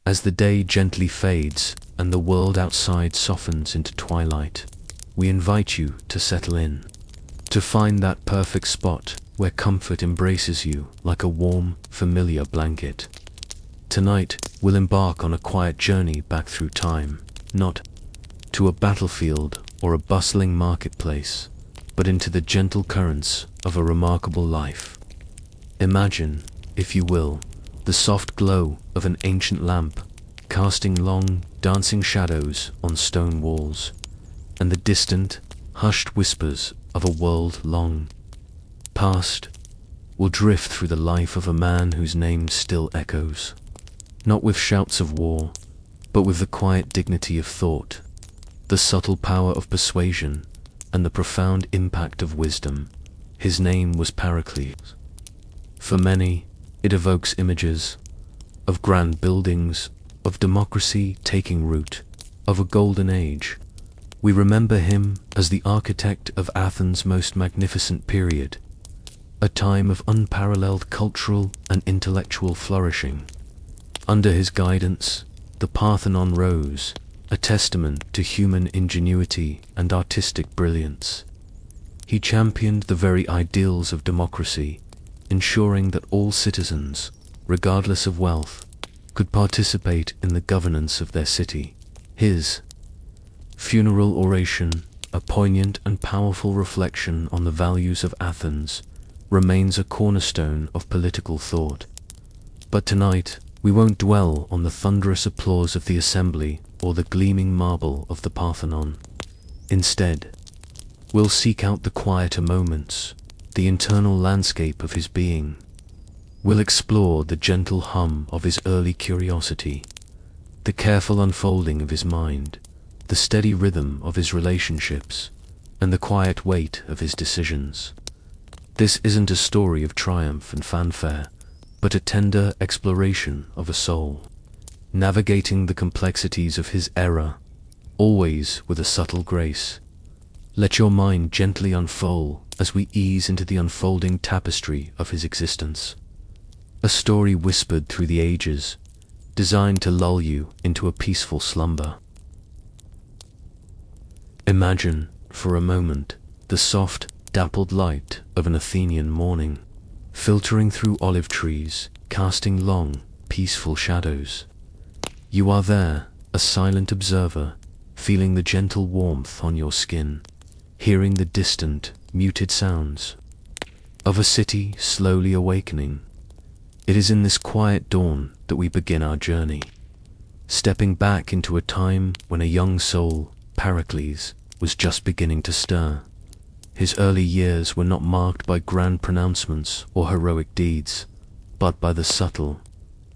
As the day gently fades and the world outside softens into twilight, we invite you to settle in, to find that perfect spot where comfort embraces you like a warm, familiar blanket. Tonight, we'll embark on a quiet journey back through time, not to a battlefield or a bustling marketplace, but into the gentle currents of a remarkable life. Imagine, if you will, the soft glow of an ancient lamp, casting long, dancing shadows on stone walls, and the distant, hushed whispers of a world long past will drift through the life of a man whose name still echoes, not with shouts of war, but with the quiet dignity of thought, the subtle power of persuasion, and the profound impact of wisdom. His name was Pericles. For many, it evokes images of grand buildings, of democracy taking root, of a golden age. We remember him as the architect of Athens' most magnificent period, a time of unparalleled cultural and intellectual flourishing. Under his guidance, the Parthenon rose, a testament to human ingenuity and artistic brilliance. He championed the very ideals of democracy, ensuring that all citizens, regardless of wealth, could participate in the governance of their city. His funeral oration, a poignant and powerful reflection on the values of Athens, remains a cornerstone of political thought. But tonight, we won't dwell on the thunderous applause of the assembly or the gleaming marble of the Parthenon. Instead, we'll seek out the quieter moments, the internal landscape of his being. We'll explore the gentle hum of his early curiosity, the careful unfolding of his mind, the steady rhythm of his relationships, and the quiet weight of his decisions. This isn't a story of triumph and fanfare, but a tender exploration of a soul, navigating the complexities of his era, always with a subtle grace. Let your mind gently unfold as we ease into the unfolding tapestry of his existence. A story whispered through the ages, designed to lull you into a peaceful slumber. Imagine, for a moment, the soft, dappled light of an Athenian morning, filtering through olive trees, casting long, peaceful shadows. You are there, a silent observer, feeling the gentle warmth on your skin, hearing the distant, muted sounds of a city slowly awakening. It is in this quiet dawn that we begin our journey, stepping back into a time when a young soul, Pericles, was just beginning to stir. His early years were not marked by grand pronouncements or heroic deeds, but by the subtle,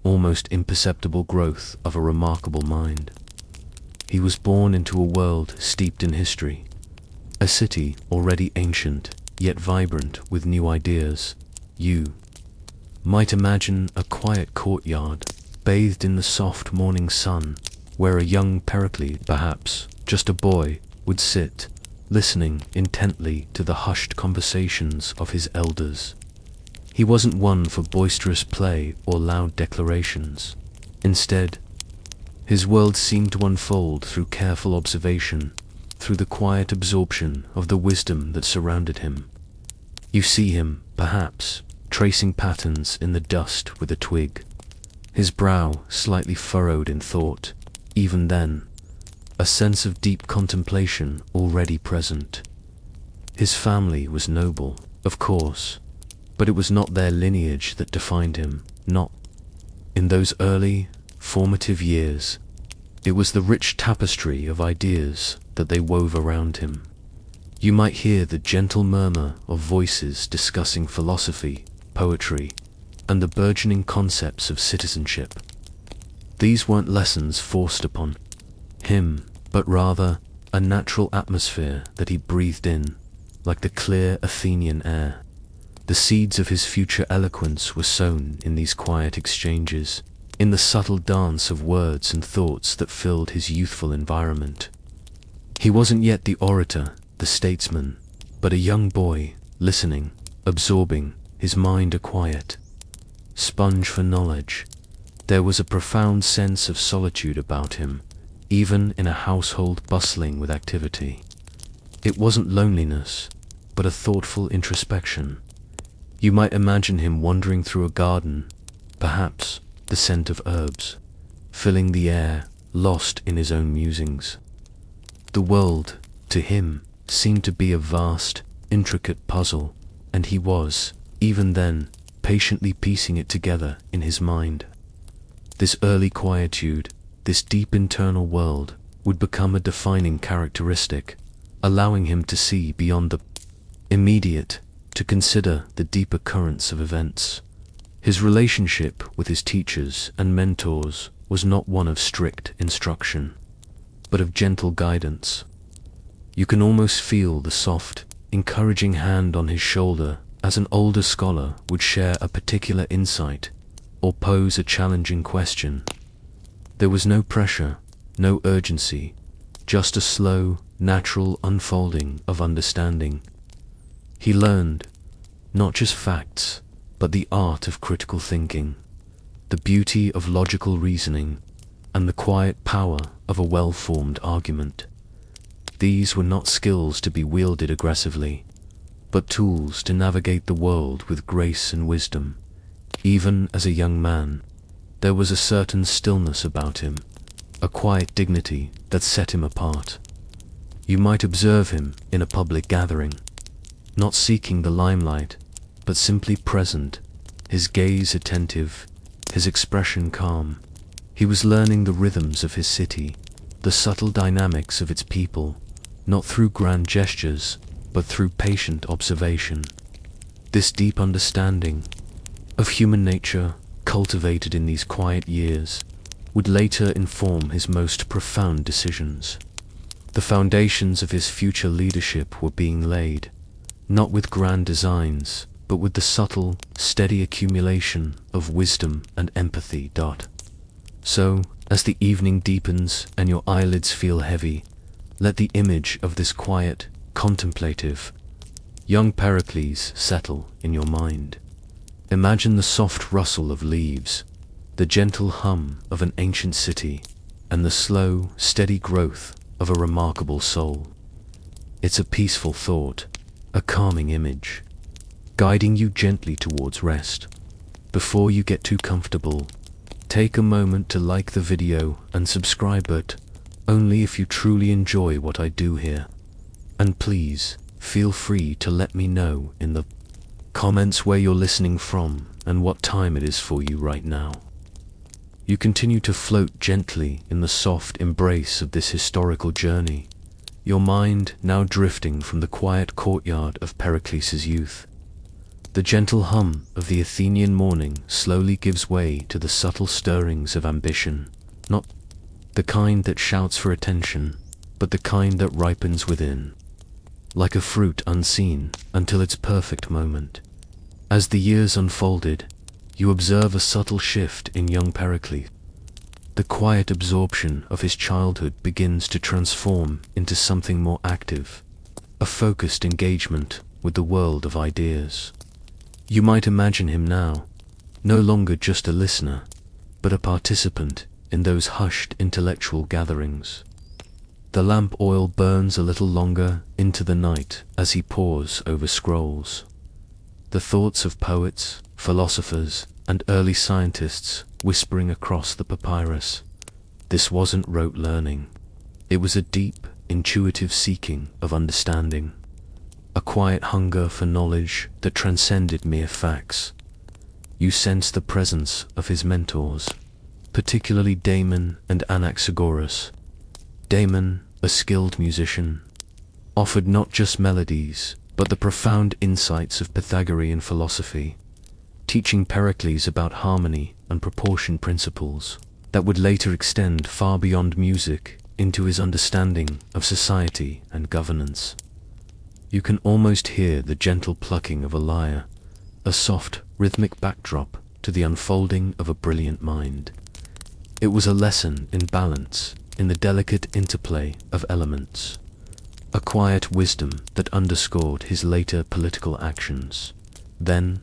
almost imperceptible growth of a remarkable mind. He was born into a world steeped in history, a city already ancient, yet vibrant with new ideas. You might imagine a quiet courtyard, bathed in the soft morning sun, where a young Pericles, perhaps just a boy, would sit, listening intently to the hushed conversations of his elders. He wasn't one for boisterous play or loud declarations. Instead, his world seemed to unfold through careful observation, through the quiet absorption of the wisdom that surrounded him. You see him, perhaps, tracing patterns in the dust with a twig, his brow slightly furrowed in thought. Even then, a sense of deep contemplation already present. His family was noble, of course, but it was not their lineage that defined him, not in those early, formative years. It was the rich tapestry of ideas that they wove around him. You might hear the gentle murmur of voices discussing philosophy, poetry, and the burgeoning concepts of citizenship. These weren't lessons forced upon him, but rather a natural atmosphere that he breathed in, like the clear Athenian air. The seeds of his future eloquence were sown in these quiet exchanges, in the subtle dance of words and thoughts that filled his youthful environment. He wasn't yet the orator, the statesman, but a young boy, listening, absorbing, his mind a quiet sponge for knowledge. There was a profound sense of solitude about him, even in a household bustling with activity. It wasn't loneliness, but a thoughtful introspection. You might imagine him wandering through a garden, perhaps the scent of herbs, filling the air, lost in his own musings. The world, to him, seemed to be a vast, intricate puzzle, and he was, even then, patiently piecing it together in his mind. This early quietude, this deep internal world, would become a defining characteristic, allowing him to see beyond the immediate, to consider the deeper currents of events. His relationship with his teachers and mentors was not one of strict instruction, but of gentle guidance. You can almost feel the soft, encouraging hand on his shoulder as an older scholar would share a particular insight or pose a challenging question. There was no pressure, no urgency, just a slow, natural unfolding of understanding. He learned not just facts, but the art of critical thinking, the beauty of logical reasoning, and the quiet power of a well-formed argument. These were not skills to be wielded aggressively, but tools to navigate the world with grace and wisdom. Even as a young man, there was a certain stillness about him, a quiet dignity that set him apart. You might observe him in a public gathering, not seeking the limelight, but simply present, his gaze attentive, his expression calm. He was learning the rhythms of his city, the subtle dynamics of its people, not through grand gestures, but through patient observation. This deep understanding of human nature, cultivated in these quiet years, would later inform his most profound decisions. The foundations of his future leadership were being laid, not with grand designs, but with the subtle, steady accumulation of wisdom and empathy. So, as the evening deepens and your eyelids feel heavy, let the image of this quiet, contemplative, young Pericles settle in your mind. Imagine the soft rustle of leaves, the gentle hum of an ancient city, and the slow, steady growth of a remarkable soul. It's a peaceful thought, a calming image, guiding you gently towards rest. Before you get too comfortable, take a moment to like the video and subscribe, but only if you truly enjoy what I do here. And please, feel free to let me know in the comments where you're listening from and what time it is for you right now. You continue to float gently in the soft embrace of this historical journey, your mind now drifting from the quiet courtyard of Pericles' youth. The gentle hum of the Athenian morning slowly gives way to the subtle stirrings of ambition, not the kind that shouts for attention, but the kind that ripens within, like a fruit unseen until its perfect moment. As the years unfolded, you observe a subtle shift in young Pericles. The quiet absorption of his childhood begins to transform into something more active, a focused engagement with the world of ideas. You might imagine him now, no longer just a listener, but a participant in those hushed intellectual gatherings. The lamp oil burns a little longer into the night as he pores over scrolls. The thoughts of poets, philosophers, and early scientists whispering across the papyrus. This wasn't rote learning. It was a deep, intuitive seeking of understanding, a quiet hunger for knowledge that transcended mere facts. You sense the presence of his mentors, particularly Damon and Anaxagoras. Damon, a skilled musician, offered not just melodies, but the profound insights of Pythagorean philosophy, teaching Pericles about harmony and proportion principles that would later extend far beyond music into his understanding of society and governance. You can almost hear the gentle plucking of a lyre, a soft, rhythmic backdrop to the unfolding of a brilliant mind. It was a lesson in balance, in the delicate interplay of elements, a quiet wisdom that underscored his later political actions. Then,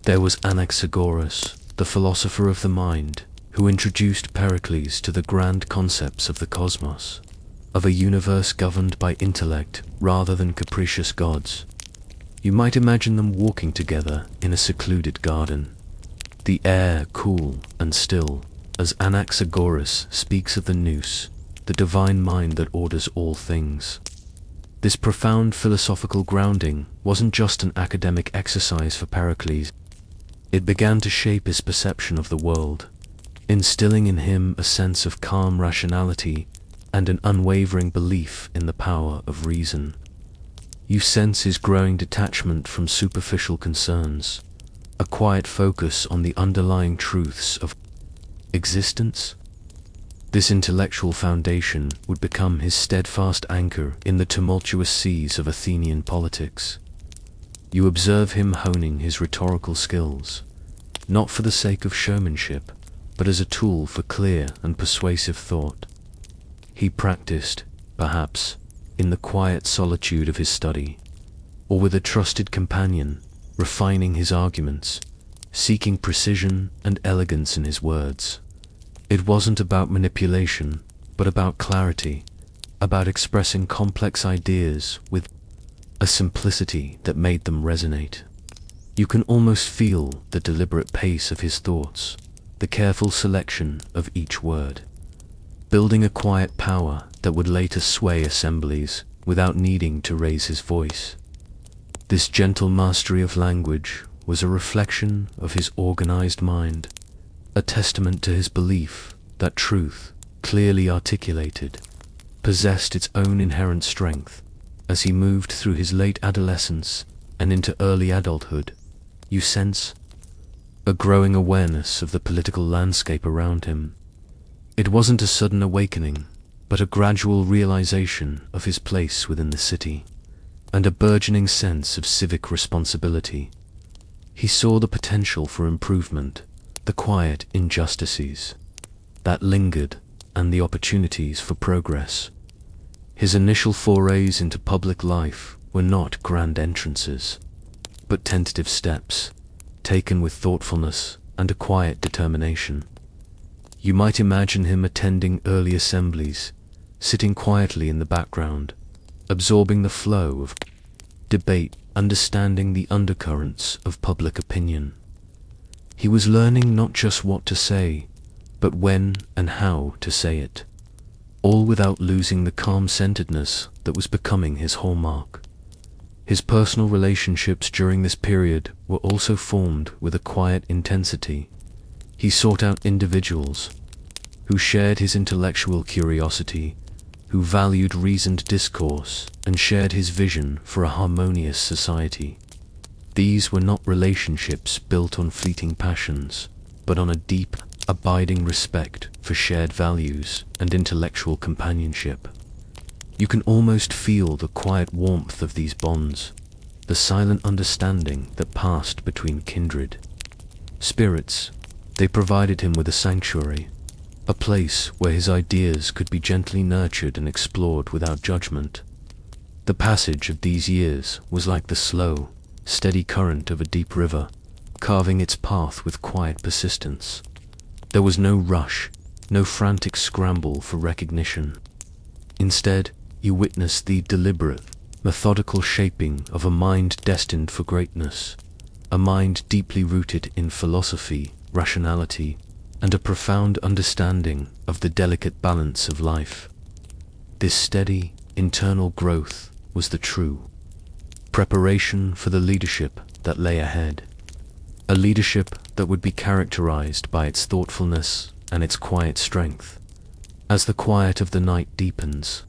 there was Anaxagoras, the philosopher of the mind, who introduced Pericles to the grand concepts of the cosmos, of a universe governed by intellect rather than capricious gods. You might imagine them walking together in a secluded garden, the air cool and still, as Anaxagoras speaks of the nous, the divine mind that orders all things. This profound philosophical grounding wasn't just an academic exercise for Pericles. It began to shape his perception of the world, instilling in him a sense of calm rationality and an unwavering belief in the power of reason. You sense his growing detachment from superficial concerns, a quiet focus on the underlying truths of existence. This intellectual foundation would become his steadfast anchor in the tumultuous seas of Athenian politics. You observe him honing his rhetorical skills, not for the sake of showmanship, but as a tool for clear and persuasive thought. He practiced, perhaps, in the quiet solitude of his study, or with a trusted companion, refining his arguments, seeking precision and elegance in his words. It wasn't about manipulation, but about clarity, about expressing complex ideas with a simplicity that made them resonate. You can almost feel the deliberate pace of his thoughts, the careful selection of each word, building a quiet power that would later sway assemblies without needing to raise his voice. This gentle mastery of language was a reflection of his organized mind, a testament to his belief that truth, clearly articulated, possessed its own inherent strength. As he moved through his late adolescence and into early adulthood, you sense a growing awareness of the political landscape around him. It wasn't a sudden awakening, but a gradual realization of his place within the city, and a burgeoning sense of civic responsibility. He saw the potential for improvement, the quiet injustices that lingered, and the opportunities for progress. His initial forays into public life were not grand entrances, but tentative steps, taken with thoughtfulness and a quiet determination. You might imagine him attending early assemblies, sitting quietly in the background, absorbing the flow of debate, understanding the undercurrents of public opinion. He was learning not just what to say, but when and how to say it, all without losing the calm-centeredness that was becoming his hallmark. His personal relationships during this period were also formed with a quiet intensity. He sought out individuals who shared his intellectual curiosity, who valued reasoned discourse, and shared his vision for a harmonious society. These were not relationships built on fleeting passions, but on a deep, abiding respect for shared values and intellectual companionship. You can almost feel the quiet warmth of these bonds, the silent understanding that passed between kindred spirits. They provided him with a sanctuary, a place where his ideas could be gently nurtured and explored without judgment. The passage of these years was like the slow, steady current of a deep river, carving its path with quiet persistence. There was no rush, no frantic scramble for recognition. Instead, you witnessed the deliberate, methodical shaping of a mind destined for greatness, a mind deeply rooted in philosophy, rationality, and a profound understanding of the delicate balance of life. This steady, internal growth was the true preparation for the leadership that lay ahead, a leadership that would be characterized by its thoughtfulness and its quiet strength. As the quiet of the night deepens,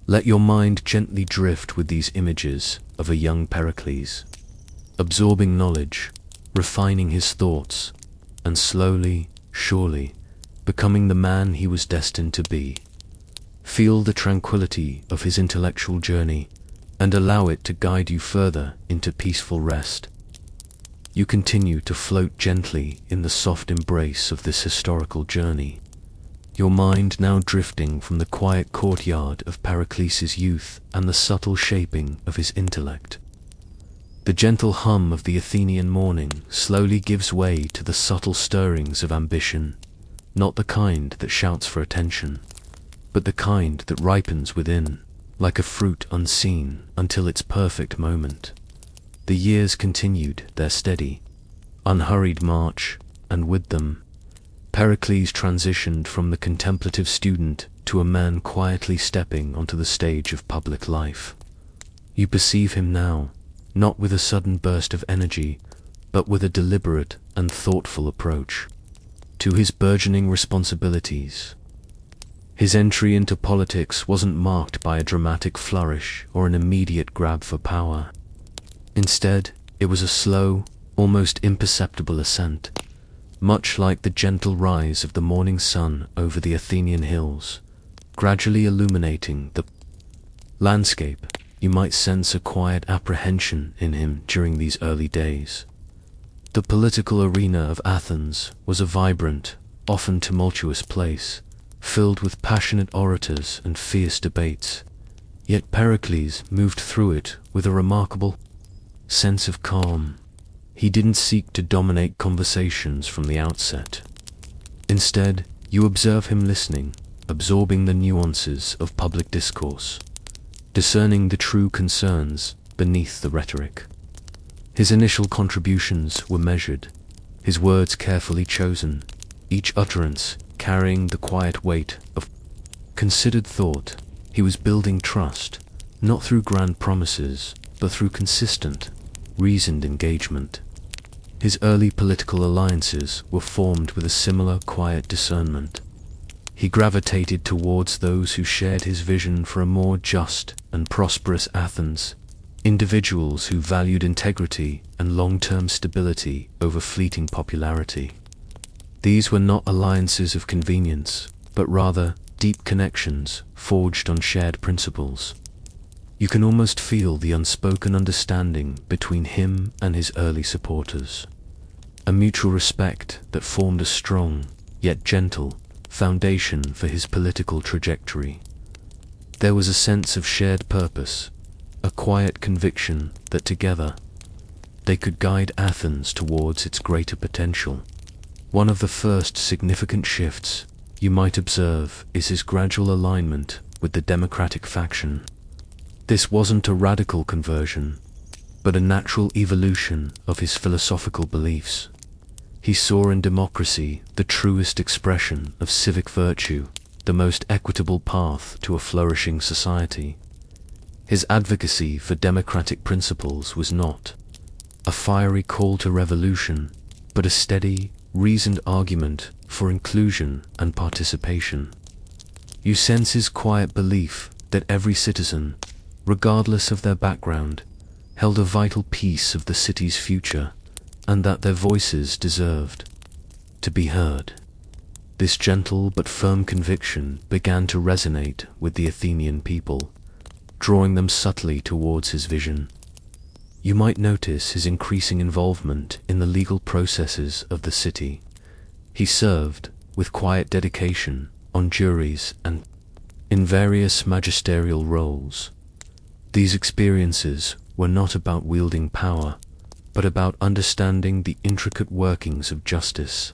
let your mind gently drift with these images of a young Pericles, absorbing knowledge, refining his thoughts, and slowly, surely, becoming the man he was destined to be. Feel the tranquility of his intellectual journey, and allow it to guide you further into peaceful rest. You continue to float gently in the soft embrace of this historical journey, your mind now drifting from the quiet courtyard of Pericles' youth and the subtle shaping of his intellect. The gentle hum of the Athenian morning slowly gives way to the subtle stirrings of ambition, not the kind that shouts for attention, but the kind that ripens within, like a fruit unseen until its perfect moment. The years continued their steady, unhurried march, and with them, Pericles transitioned from the contemplative student to a man quietly stepping onto the stage of public life. You perceive him now, not with a sudden burst of energy, but with a deliberate and thoughtful approach to his burgeoning responsibilities. His entry into politics wasn't marked by a dramatic flourish or an immediate grab for power. Instead, it was a slow, almost imperceptible ascent, much like the gentle rise of the morning sun over the Athenian hills, gradually illuminating the landscape. You might sense a quiet apprehension in him during these early days. The political arena of Athens was a vibrant, often tumultuous place, filled with passionate orators and fierce debates. Yet Pericles moved through it with a remarkable sense of calm. He didn't seek to dominate conversations from the outset. Instead, you observe him listening, absorbing the nuances of public discourse, discerning the true concerns beneath the rhetoric. His initial contributions were measured, his words carefully chosen, each utterance carrying the quiet weight of considered thought. He was building trust, not through grand promises, but through consistent, reasoned engagement. His early political alliances were formed with a similar quiet discernment. He gravitated towards those who shared his vision for a more just and prosperous Athens, individuals who valued integrity and long-term stability over fleeting popularity. These were not alliances of convenience, but rather deep connections forged on shared principles. You can almost feel the unspoken understanding between him and his early supporters, a mutual respect that formed a strong, yet gentle, foundation for his political trajectory. There was a sense of shared purpose, a quiet conviction that together they could guide Athens towards its greater potential. One of the first significant shifts you might observe is his gradual alignment with the democratic faction. This wasn't a radical conversion, but a natural evolution of his philosophical beliefs. He saw in democracy the truest expression of civic virtue, the most equitable path to a flourishing society. His advocacy for democratic principles was not a fiery call to revolution, but a steady, reasoned argument for inclusion and participation. You sense his quiet belief that every citizen, regardless of their background, held a vital piece of the city's future, and that their voices deserved to be heard. This gentle but firm conviction began to resonate with the Athenian people, drawing them subtly towards his vision. You might notice his increasing involvement in the legal processes of the city. He served, with quiet dedication, on juries and in various magisterial roles. These experiences were not about wielding power, but about understanding the intricate workings of justice,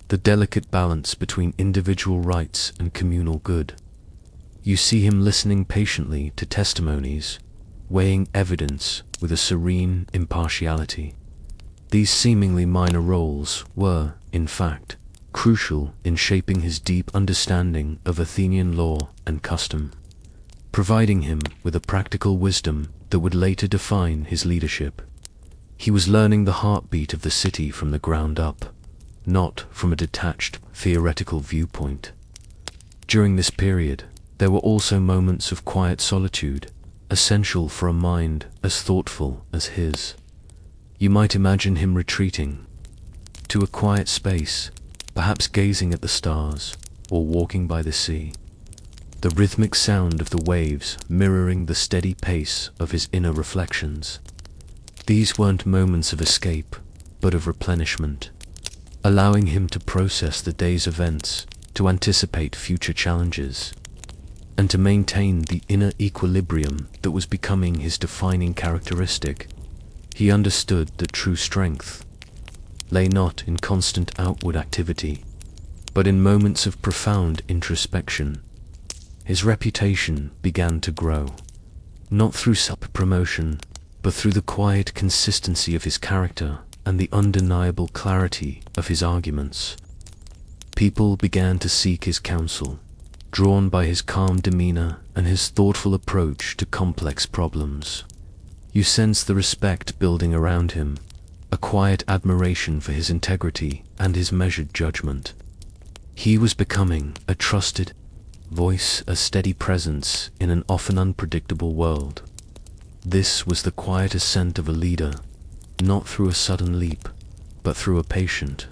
the delicate balance between individual rights and communal good. You see him listening patiently to testimonies, weighing evidence with a serene impartiality. These seemingly minor roles were, in fact, crucial in shaping his deep understanding of Athenian law and custom, providing him with a practical wisdom that would later define his leadership. He was learning the heartbeat of the city from the ground up, not from a detached, theoretical viewpoint. During this period, there were also moments of quiet solitude, essential for a mind as thoughtful as his. You might imagine him retreating to a quiet space, perhaps gazing at the stars or walking by the sea, the rhythmic sound of the waves mirroring the steady pace of his inner reflections. These weren't moments of escape, but of replenishment, allowing him to process the day's events, to anticipate future challenges, and to maintain the inner equilibrium that was becoming his defining characteristic. He understood that true strength lay not in constant outward activity, But in moments of profound introspection, his reputation began to grow, not through self-promotion, but through the quiet consistency of his character and the undeniable clarity of his arguments. People began to seek his counsel, drawn by his calm demeanor and his thoughtful approach to complex problems. You sense the respect building around him, a quiet admiration for his integrity and his measured judgment. He was becoming a trusted voice, a steady presence in an often unpredictable world. This was the quiet ascent of a leader, not through a sudden leap, but through a patient,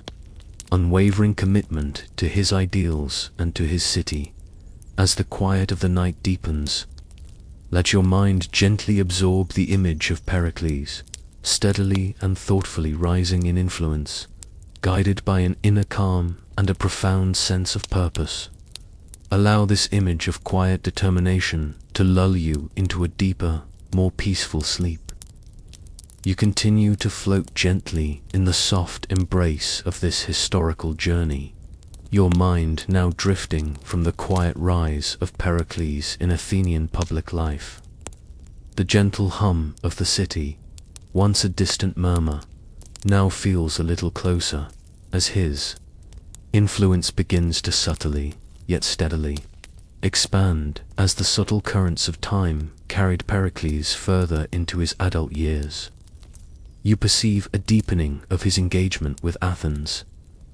unwavering commitment to his ideals and to his city. As the quiet of the night deepens, let your mind gently absorb the image of Pericles, steadily and thoughtfully rising in influence, guided by an inner calm and a profound sense of purpose. Allow this image of quiet determination to lull you into a deeper, more peaceful sleep. You continue to float gently in the soft embrace of this historical journey, your mind now drifting from the quiet rise of Pericles in Athenian public life. The gentle hum of the city, once a distant murmur, now feels a little closer, as his influence begins to subtly, yet steadily, expand as the subtle currents of time carried Pericles further into his adult years. You perceive a deepening of his engagement with Athens,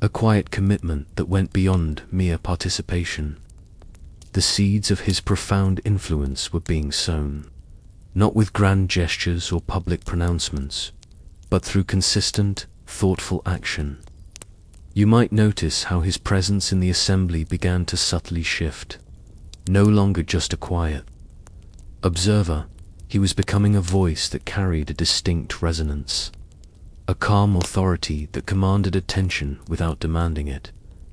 a quiet commitment that went beyond mere participation. The seeds of his profound influence were being sown, not with grand gestures or public pronouncements, but through consistent, thoughtful action. You might notice how his presence in the assembly began to subtly shift. No longer just a quiet observer, he was becoming a voice that carried a distinct resonance, a calm authority that commanded attention without demanding it.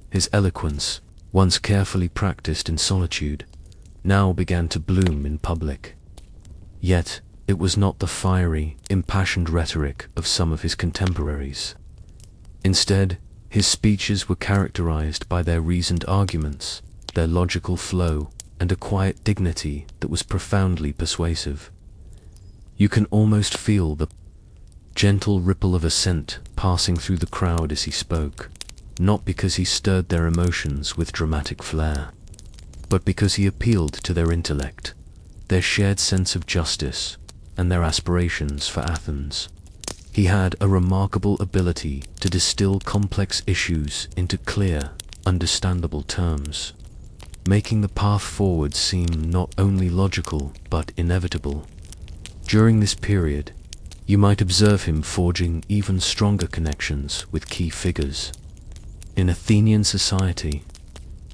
His eloquence, once carefully practiced in solitude, now began to bloom in public. Yet, it was not the fiery, impassioned rhetoric of some of his contemporaries. Instead, his speeches were characterized by their reasoned arguments, their logical flow, and a quiet dignity that was profoundly persuasive. You can almost feel the gentle ripple of assent passing through the crowd as he spoke, not because he stirred their emotions with dramatic flair, but because he appealed to their intellect, their shared sense of justice, and their aspirations for Athens. He had a remarkable ability to distill complex issues into clear, understandable terms, making the path forward seem not only logical but inevitable. During this period, you might observe him forging even stronger connections with key figures. In Athenian society,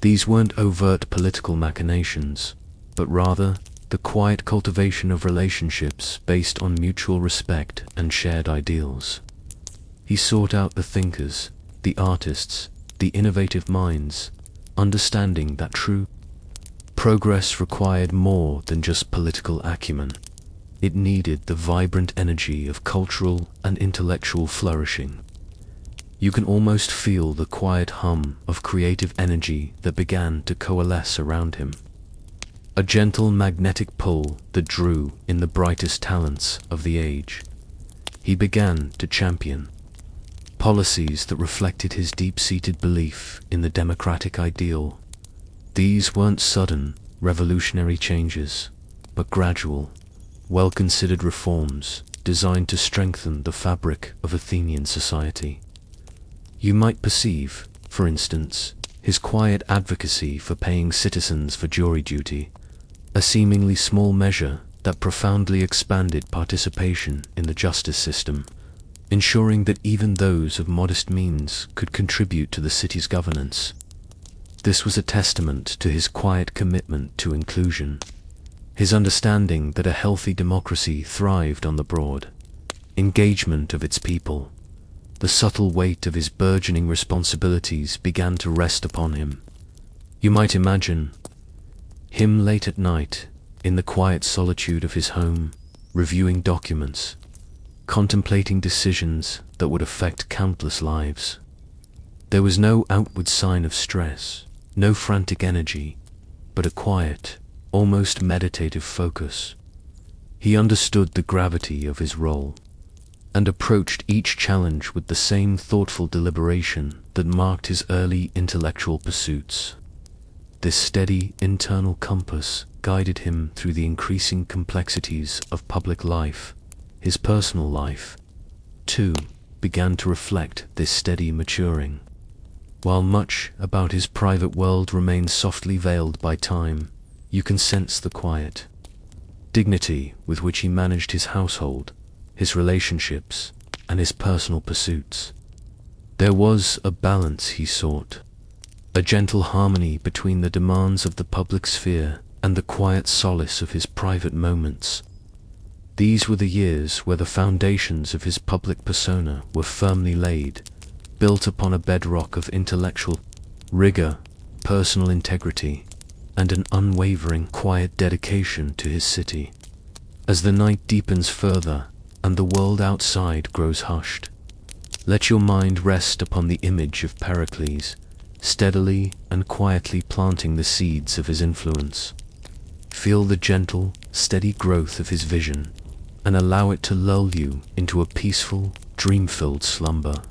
these weren't overt political machinations, but rather the quiet cultivation of relationships based on mutual respect and shared ideals. He sought out the thinkers, the artists, the innovative minds, understanding that true progress required more than just political acumen. It needed the vibrant energy of cultural and intellectual flourishing. You can almost feel the quiet hum of creative energy that began to coalesce around him. A gentle magnetic pull that drew in the brightest talents of the age. He began to champion policies that reflected his deep-seated belief in the democratic ideal. These weren't sudden, revolutionary changes, but gradual, well-considered reforms designed to strengthen the fabric of Athenian society. You might perceive, for instance, his quiet advocacy for paying citizens for jury duty, a seemingly small measure that profoundly expanded participation in the justice system, ensuring that even those of modest means could contribute to the city's governance. This was a testament to his quiet commitment to inclusion, his understanding that a healthy democracy thrived on the broad engagement of its people. The subtle weight of his burgeoning responsibilities began to rest upon him. You might imagine him late at night, in the quiet solitude of his home, reviewing documents, contemplating decisions that would affect countless lives. There was no outward sign of stress, no frantic energy, but a quiet, almost meditative focus. He understood the gravity of his role, and approached each challenge with the same thoughtful deliberation that marked his early intellectual pursuits. This steady internal compass guided him through the increasing complexities of public life. His personal life, too, began to reflect this steady maturing. While much about his private world remained softly veiled by time, you can sense the quiet dignity with which he managed his household, his relationships, and his personal pursuits. There was a balance he sought, a gentle harmony between the demands of the public sphere and the quiet solace of his private moments. These were the years where the foundations of his public persona were firmly laid, built upon a bedrock of intellectual rigor, personal integrity, and an unwavering, quiet dedication to his city. As the night deepens further, and the world outside grows hushed, let your mind rest upon the image of Pericles, steadily and quietly planting the seeds of his influence. Feel the gentle, steady growth of his vision, and allow it to lull you into a peaceful, dream-filled slumber.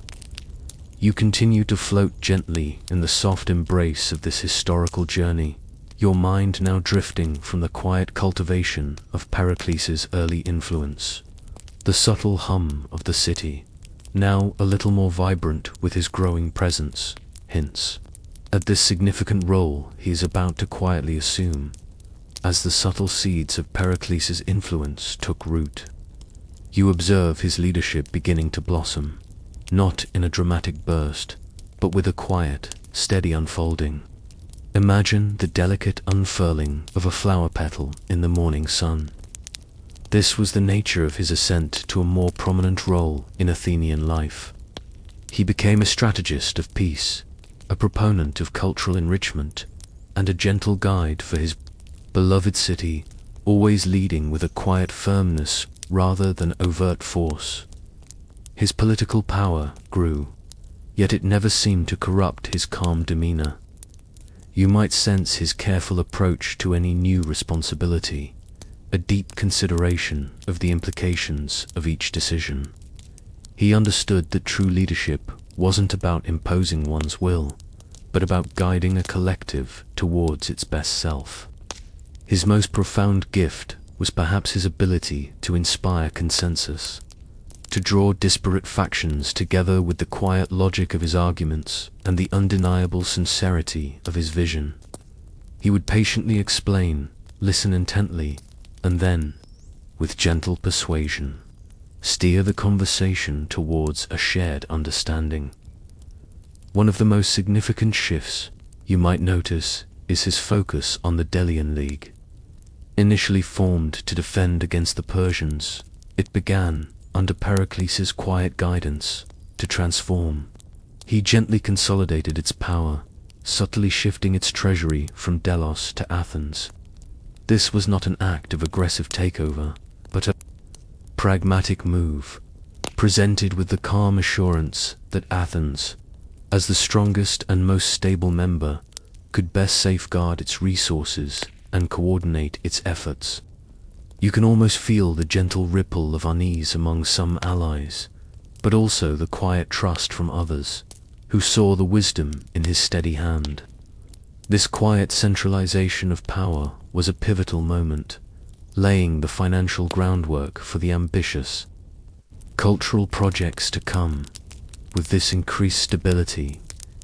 You continue to float gently in the soft embrace of this historical journey, your mind now drifting from the quiet cultivation of Pericles' early influence. The subtle hum of the city, now a little more vibrant with his growing presence, hints at this significant role he is about to quietly assume. As the subtle seeds of Pericles' influence took root, you observe his leadership beginning to blossom, not in a dramatic burst, but with a quiet, steady unfolding. Imagine the delicate unfurling of a flower petal in the morning sun. This was the nature of his ascent to a more prominent role in Athenian life. He became a strategist of peace, a proponent of cultural enrichment, and a gentle guide for his beloved city, always leading with a quiet firmness rather than overt force. His political power grew, yet it never seemed to corrupt his calm demeanor. You might sense his careful approach to any new responsibility, a deep consideration of the implications of each decision. He understood that true leadership wasn't about imposing one's will, but about guiding a collective towards its best self. His most profound gift was perhaps his ability to inspire consensus, to draw disparate factions together with the quiet logic of his arguments and the undeniable sincerity of his vision. He would patiently explain, listen intently, and then, with gentle persuasion, steer the conversation towards a shared understanding. One of the most significant shifts you might notice is his focus on the Delian League. Initially formed to defend against the Persians, it began, under Pericles' quiet guidance, to transform. He gently consolidated its power, subtly shifting its treasury from Delos to Athens. This was not an act of aggressive takeover, but a pragmatic move, presented with the calm assurance that Athens, as the strongest and most stable member, could best safeguard its resources and coordinate its efforts. You can almost feel the gentle ripple of unease among some allies, but also the quiet trust from others, who saw the wisdom in his steady hand. This quiet centralization of power was a pivotal moment, laying the financial groundwork for the ambitious cultural projects to come. With this increased stability,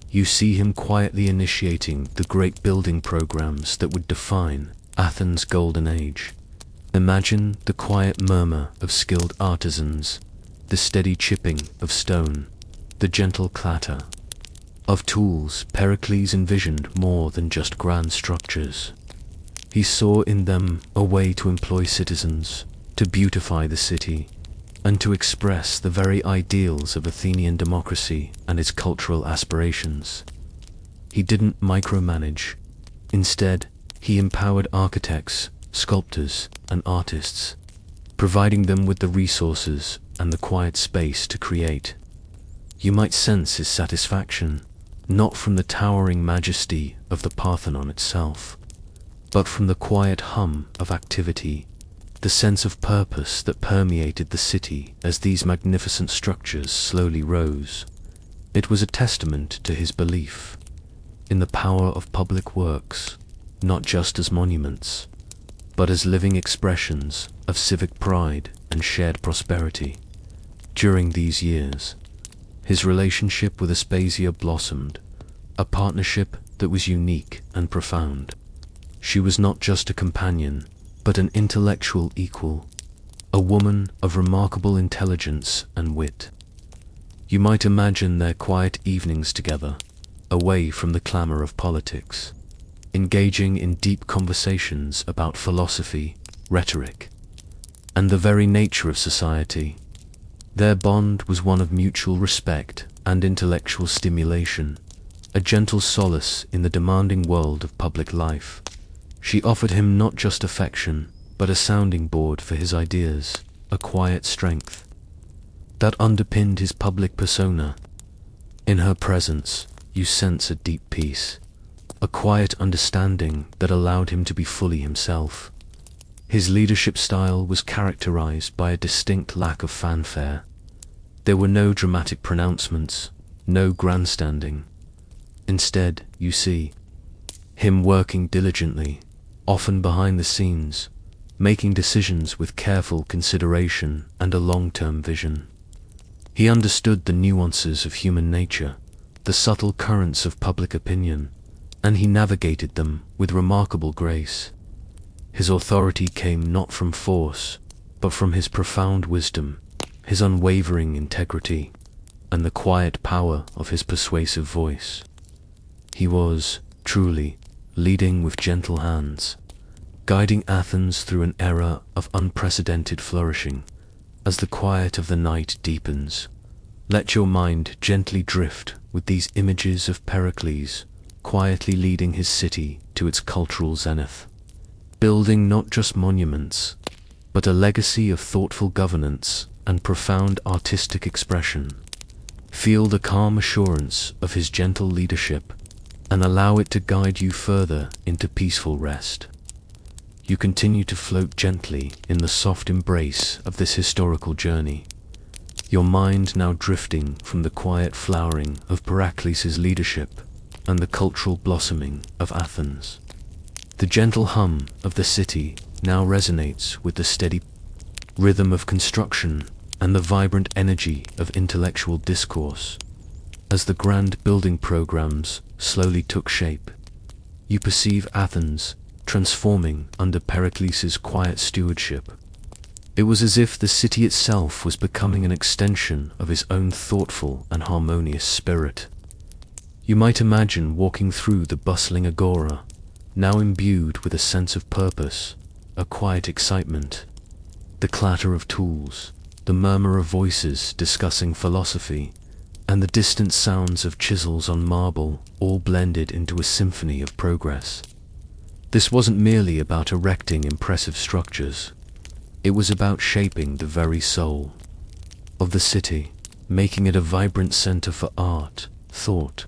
you see him quietly initiating the great building programs that would define Athens' Golden Age. Imagine the quiet murmur of skilled artisans, the steady chipping of stone, the gentle clatter of tools. Pericles envisioned more than just grand structures. He saw in them a way to employ citizens, to beautify the city, and to express the very ideals of Athenian democracy and its cultural aspirations. He didn't micromanage. Instead, he empowered architects, sculptors, and artists, providing them with the resources and the quiet space to create. You might sense his satisfaction, not from the towering majesty of the Parthenon itself, but from the quiet hum of activity, the sense of purpose that permeated the city as these magnificent structures slowly rose. It was a testament to his belief in the power of public works, not just as monuments, but as living expressions of civic pride and shared prosperity. During these years, his relationship with Aspasia blossomed, a partnership that was unique and profound. She was not just a companion, but an intellectual equal, a woman of remarkable intelligence and wit. You might imagine their quiet evenings together, away from the clamor of politics, engaging in deep conversations about philosophy, rhetoric, and the very nature of society. Their bond was one of mutual respect and intellectual stimulation, a gentle solace in the demanding world of public life. She offered him not just affection, but a sounding board for his ideas, a quiet strength that underpinned his public persona. In her presence, you sense a deep peace, a quiet understanding that allowed him to be fully himself. His leadership style was characterized by a distinct lack of fanfare. There were no dramatic pronouncements, no grandstanding. Instead, you see him working diligently, often behind the scenes, making decisions with careful consideration and a long-term vision. He understood the nuances of human nature, the subtle currents of public opinion, and he navigated them with remarkable grace. His authority came not from force, but from his profound wisdom, his unwavering integrity, and the quiet power of his persuasive voice. He was, truly, leading with gentle hands, guiding Athens through an era of unprecedented flourishing. As the quiet of the night deepens, let your mind gently drift with these images of Pericles, quietly leading his city to its cultural zenith, building not just monuments, but a legacy of thoughtful governance and profound artistic expression. Feel the calm assurance of his gentle leadership, and allow it to guide you further into peaceful rest. You continue to float gently in the soft embrace of this historical journey, your mind now drifting from the quiet flowering of Pericles' leadership and the cultural blossoming of Athens. The gentle hum of the city now resonates with the steady rhythm of construction and the vibrant energy of intellectual discourse. As the grand building programs slowly took shape, you perceive Athens transforming under Pericles' quiet stewardship. It was as if the city itself was becoming an extension of his own thoughtful and harmonious spirit. You might imagine walking through the bustling agora, now imbued with a sense of purpose, a quiet excitement. The clatter of tools, the murmur of voices discussing philosophy, and the distant sounds of chisels on marble all blended into a symphony of progress. This wasn't merely about erecting impressive structures. It was about shaping the very soul of the city, making it a vibrant center for art, thought,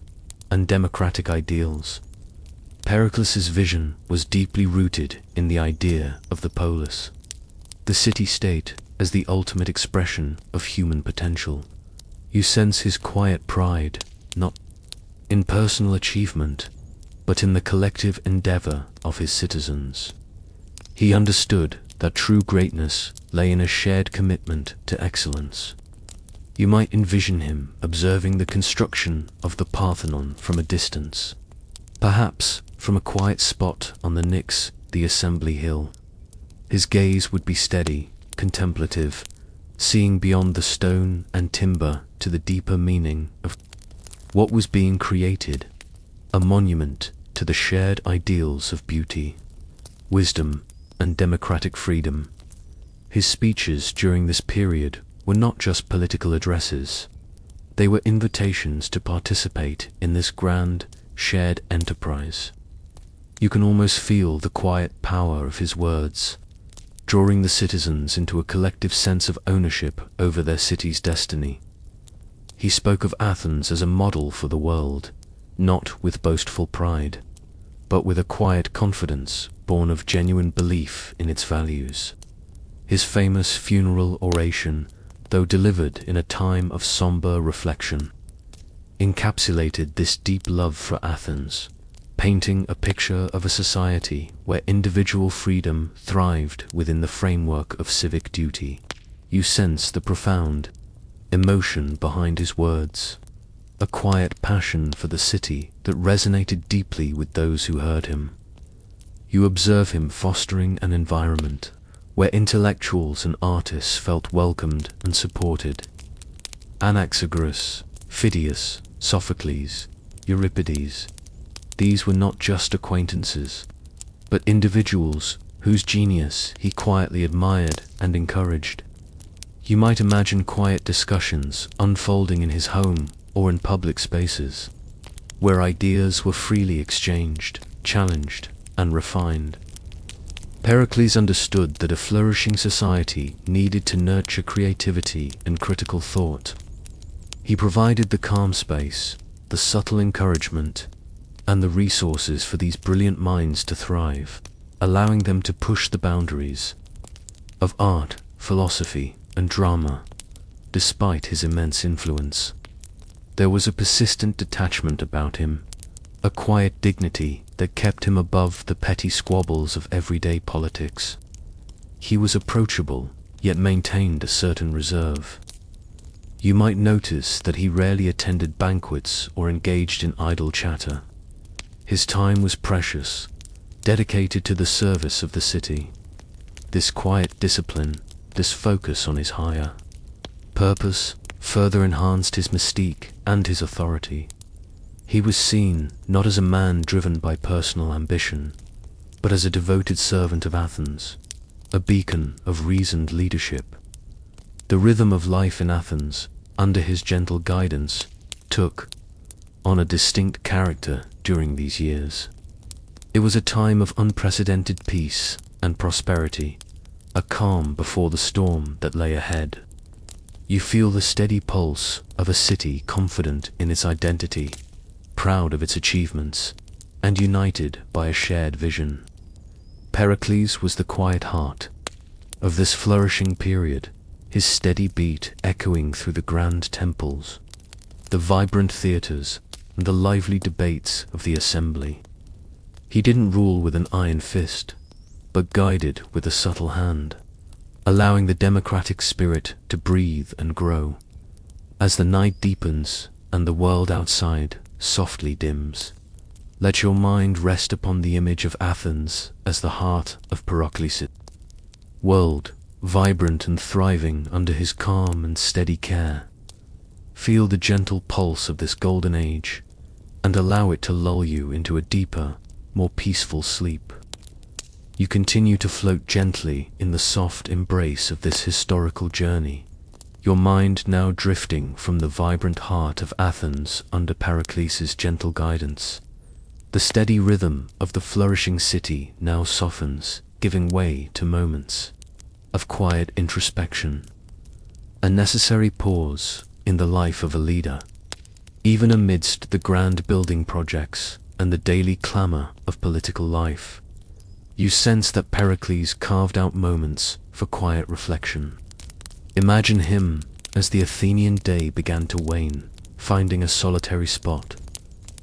and democratic ideals. Pericles' vision was deeply rooted in the idea of the polis, the city-state as the ultimate expression of human potential. You sense his quiet pride, not in personal achievement, but in the collective endeavor of his citizens. He understood that true greatness lay in a shared commitment to excellence. You might envision him observing the construction of the Parthenon from a distance, perhaps from a quiet spot on the Nix, the Assembly Hill. His gaze would be steady, contemplative, seeing beyond the stone and timber to the deeper meaning of what was being created, a monument to the shared ideals of beauty, wisdom, and democratic freedom. His speeches during this period were not just political addresses. They were invitations to participate in this grand, shared enterprise. You can almost feel the quiet power of his words, drawing the citizens into a collective sense of ownership over their city's destiny. He spoke of Athens as a model for the world, not with boastful pride, but with a quiet confidence born of genuine belief in its values. His famous funeral oration, though delivered in a time of somber reflection, encapsulated this deep love for Athens, painting a picture of a society where individual freedom thrived within the framework of civic duty. You sense the profound emotion behind his words, a quiet passion for the city that resonated deeply with those who heard him. You observe him fostering an environment where intellectuals and artists felt welcomed and supported. Anaxagoras, Phidias, Sophocles, Euripides, these were not just acquaintances, but individuals whose genius he quietly admired and encouraged. You might imagine quiet discussions unfolding in his home or in public spaces, where ideas were freely exchanged, challenged, and refined. Pericles understood that a flourishing society needed to nurture creativity and critical thought. He provided the calm space, the subtle encouragement, and the resources for these brilliant minds to thrive, allowing them to push the boundaries of art, philosophy, and drama. Despite his immense influence, there was a persistent detachment about him, a quiet dignity that kept him above the petty squabbles of everyday politics. He was approachable, yet maintained a certain reserve. You might notice that he rarely attended banquets or engaged in idle chatter. His time was precious, dedicated to the service of the city. This quiet discipline, this focus on his higher purpose, further enhanced his mystique and his authority. He was seen not as a man driven by personal ambition, but as a devoted servant of Athens, a beacon of reasoned leadership. The rhythm of life in Athens, under his gentle guidance, took on a distinct character during these years. It was a time of unprecedented peace and prosperity, a calm before the storm that lay ahead. You feel the steady pulse of a city confident in its identity, proud of its achievements, and united by a shared vision. Pericles was the quiet heart of this flourishing period, his steady beat echoing through the grand temples, the vibrant theatres, and the lively debates of the assembly. He didn't rule with an iron fist, but guided with a subtle hand, allowing the democratic spirit to breathe and grow. As the night deepens and the world outside softly dims, let your mind rest upon the image of Athens as the heart of Pericles' world, vibrant and thriving under his calm and steady care. Feel the gentle pulse of this golden age, and allow it to lull you into a deeper, more peaceful sleep. You continue to float gently in the soft embrace of this historical journey, your mind now drifting from the vibrant heart of Athens under Pericles' gentle guidance. The steady rhythm of the flourishing city now softens, giving way to moments of quiet introspection, a necessary pause in the life of a leader. Even amidst the grand building projects and the daily clamor of political life, you sense that Pericles carved out moments for quiet reflection. Imagine him as the Athenian day began to wane, finding a solitary spot,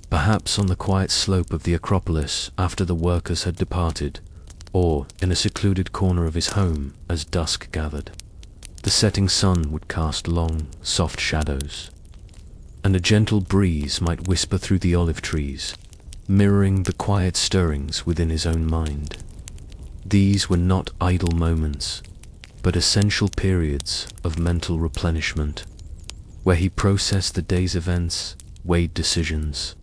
perhaps on the quiet slope of the Acropolis after the workers had departed, or in a secluded corner of his home as dusk gathered. The setting sun would cast long, soft shadows, and a gentle breeze might whisper through the olive trees, mirroring the quiet stirrings within his own mind. These were not idle moments, but essential periods of mental replenishment, where he processed the day's events, weighed decisions,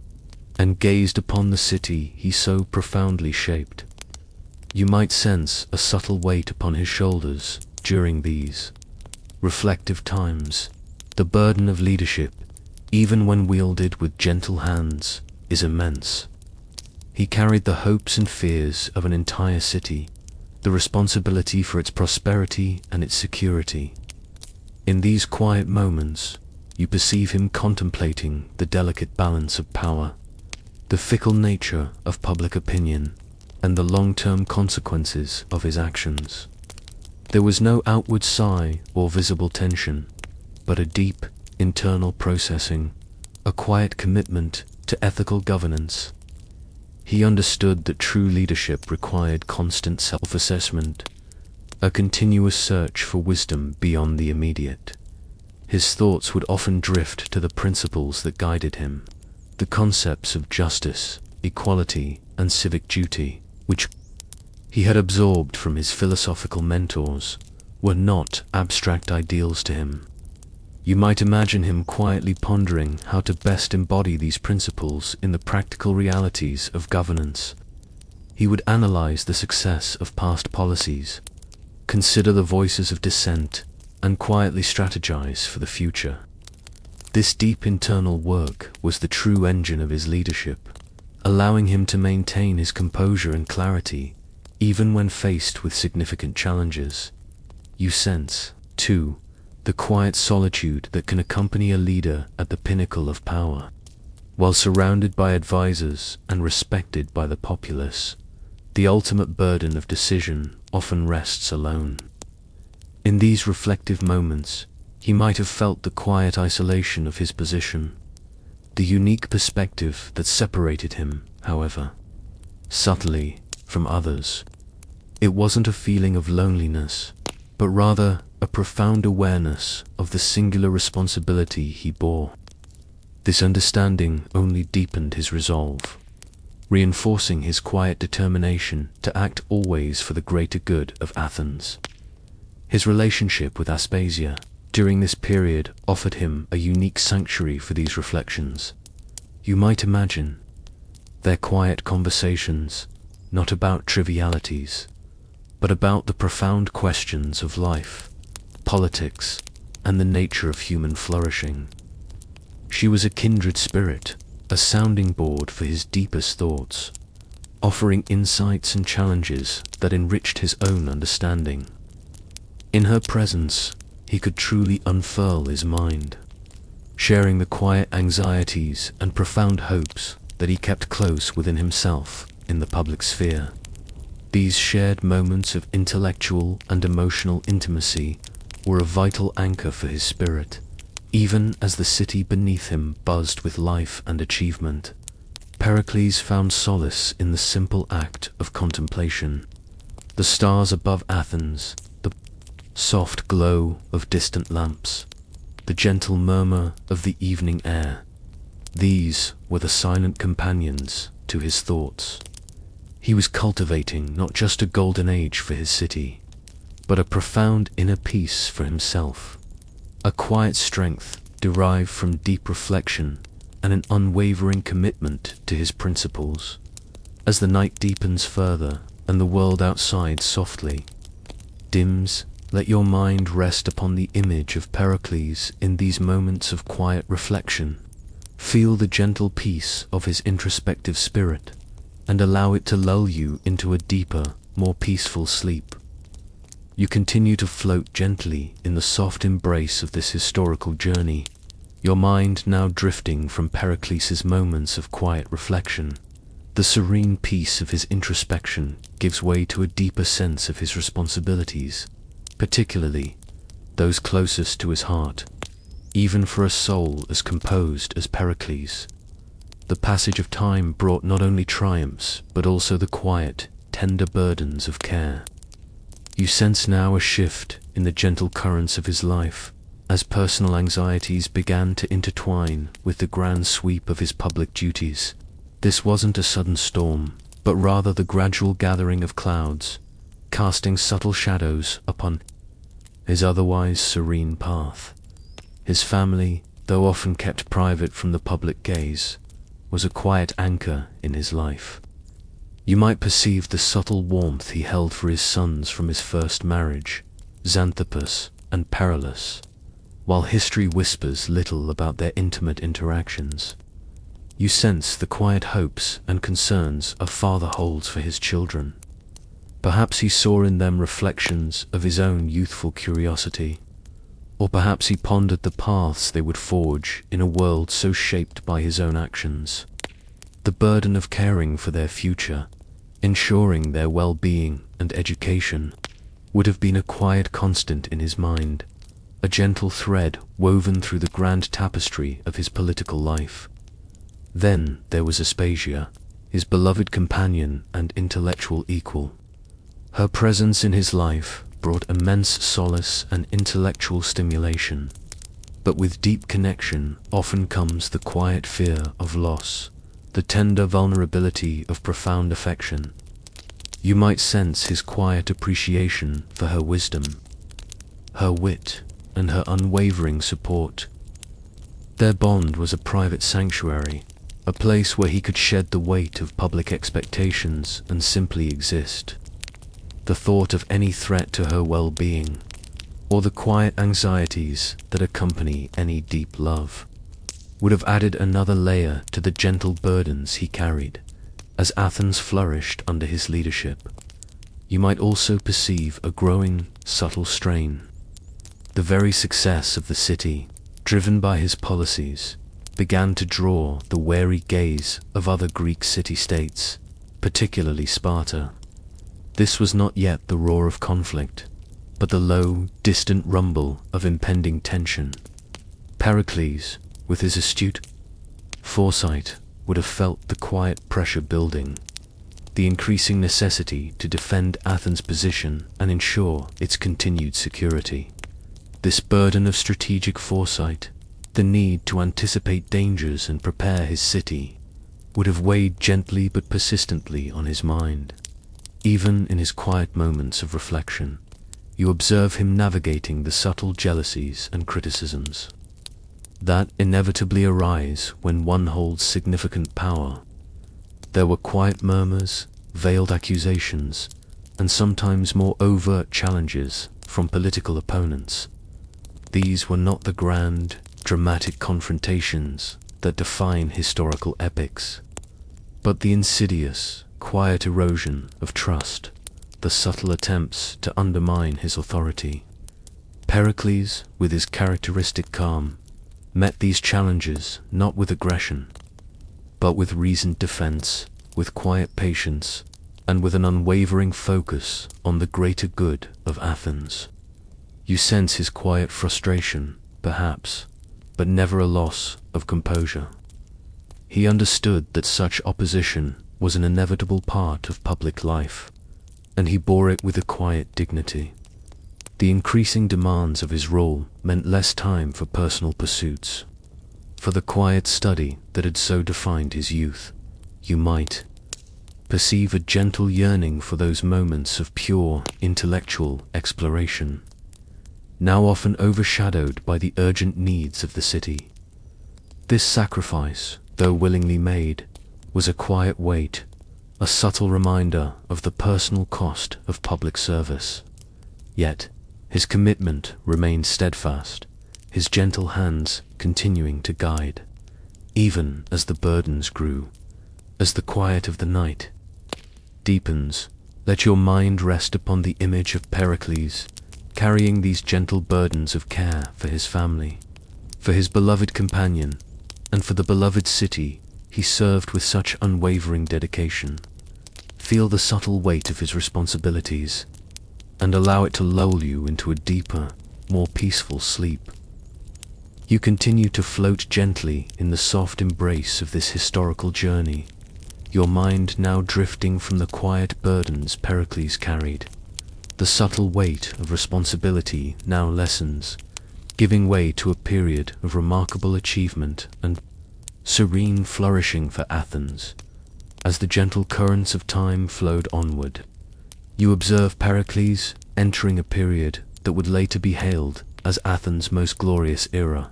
and gazed upon the city he so profoundly shaped. You might sense a subtle weight upon his shoulders during these reflective times. The burden of leadership, even when wielded with gentle hands, is immense. He carried the hopes and fears of an entire city, the responsibility for its prosperity and its security. In these quiet moments, you perceive him contemplating the delicate balance of power, the fickle nature of public opinion, and the long-term consequences of his actions. There was no outward sigh or visible tension, but a deep, internal processing, a quiet commitment to ethical governance. He understood that true leadership required constant self-assessment, a continuous search for wisdom beyond the immediate. His thoughts would often drift to the principles that guided him, the concepts of justice, equality, and civic duty, which he had absorbed from his philosophical mentors, were not abstract ideals to him. You might imagine him quietly pondering how to best embody these principles in the practical realities of governance. He would analyze the success of past policies, consider the voices of dissent, and quietly strategize for the future. This deep internal work was the true engine of his leadership, allowing him to maintain his composure and clarity even when faced with significant challenges. You sense, too, the quiet solitude that can accompany a leader at the pinnacle of power. While surrounded by advisors and respected by the populace, the ultimate burden of decision often rests alone. In these reflective moments, he might have felt the quiet isolation of his position, the unique perspective that separated him, however, subtly from others. It wasn't a feeling of loneliness, but rather a profound awareness of the singular responsibility he bore. This understanding only deepened his resolve, reinforcing his quiet determination to act always for the greater good of Athens. His relationship with Aspasia during this period offered him a unique sanctuary for these reflections. You might imagine their quiet conversations, not about trivialities, but about the profound questions of life, politics, and the nature of human flourishing. She was a kindred spirit, a sounding board for his deepest thoughts, offering insights and challenges that enriched his own understanding. In her presence, he could truly unfurl his mind, sharing the quiet anxieties and profound hopes that he kept close within himself in the public sphere. These shared moments of intellectual and emotional intimacy were a vital anchor for his spirit, even as the city beneath him buzzed with life and achievement. Pericles found solace in the simple act of contemplation. The stars above Athens, the soft glow of distant lamps, the gentle murmur of the evening air. These were the silent companions to his thoughts. He was cultivating not just a golden age for his city, but a profound inner peace for himself, a quiet strength derived from deep reflection and an unwavering commitment to his principles. As the night deepens further and the world outside softly dims, let your mind rest upon the image of Pericles in these moments of quiet reflection. Feel the gentle peace of his introspective spirit, and allow it to lull you into a deeper, more peaceful sleep. You continue to float gently in the soft embrace of this historical journey, your mind now drifting from Pericles' moments of quiet reflection. The serene peace of his introspection gives way to a deeper sense of his responsibilities, particularly those closest to his heart. Even for a soul as composed as Pericles, the passage of time brought not only triumphs, but also the quiet, tender burdens of care. You sense now a shift in the gentle currents of his life, as personal anxieties began to intertwine with the grand sweep of his public duties. This wasn't a sudden storm, but rather the gradual gathering of clouds, casting subtle shadows upon his otherwise serene path. His family, though often kept private from the public gaze, was a quiet anchor in his life. You might perceive the subtle warmth he held for his sons from his first marriage, Xanthippus and Pericles, while history whispers little about their intimate interactions. You sense the quiet hopes and concerns a father holds for his children. Perhaps he saw in them reflections of his own youthful curiosity, or perhaps he pondered the paths they would forge in a world so shaped by his own actions. The the burden of caring for their future, ensuring their well-being and education, would have been a quiet constant in his mind, a gentle thread woven through the grand tapestry of his political life. Then there was Aspasia, his beloved companion and intellectual equal. Her presence in his life brought immense solace and intellectual stimulation, but with deep connection often comes the quiet fear of loss, the tender vulnerability of profound affection. You might sense his quiet appreciation for her wisdom, her wit, and her unwavering support. Their bond was a private sanctuary, a place where he could shed the weight of public expectations and simply exist. The thought of any threat to her well-being, or the quiet anxieties that accompany any deep love, would have added another layer to the gentle burdens he carried, as Athens flourished under his leadership. You might also perceive a growing, subtle strain. The very success of the city, driven by his policies, began to draw the wary gaze of other Greek city-states, particularly Sparta. This was not yet the roar of conflict, but the low, distant rumble of impending tension. Pericles, with his astute foresight, would have felt the quiet pressure building, the increasing necessity to defend Athens' position and ensure its continued security. This burden of strategic foresight, the need to anticipate dangers and prepare his city, would have weighed gently but persistently on his mind. Even in his quiet moments of reflection, you observe him navigating the subtle jealousies and criticisms that inevitably arise when one holds significant power. There were quiet murmurs, veiled accusations, and sometimes more overt challenges from political opponents. These were not the grand, dramatic confrontations that define historical epics, but the insidious, quiet erosion of trust, the subtle attempts to undermine his authority. Pericles, with his characteristic calm, met these challenges not with aggression, but with reasoned defense, with quiet patience, and with an unwavering focus on the greater good of Athens. You sense his quiet frustration, perhaps, but never a loss of composure. He understood that such opposition was an inevitable part of public life, and he bore it with a quiet dignity. The increasing demands of his role meant less time for personal pursuits, for the quiet study that had so defined his youth. You might perceive a gentle yearning for those moments of pure intellectual exploration, now often overshadowed by the urgent needs of the city. This sacrifice, though willingly made, was a quiet weight, a subtle reminder of the personal cost of public service. Yet, his commitment remained steadfast, his gentle hands continuing to guide, even as the burdens grew. As the quiet of the night deepens, let your mind rest upon the image of Pericles, carrying these gentle burdens of care for his family, for his beloved companion, and for the beloved city he served with such unwavering dedication. Feel the subtle weight of his responsibilities, and allow it to lull you into a deeper, more peaceful sleep. You continue to float gently in the soft embrace of this historical journey, your mind now drifting from the quiet burdens Pericles carried. The subtle weight of responsibility now lessens, giving way to a period of remarkable achievement and serene flourishing for Athens. As the gentle currents of time flowed onward, you observe Pericles entering a period that would later be hailed as Athens' most glorious era.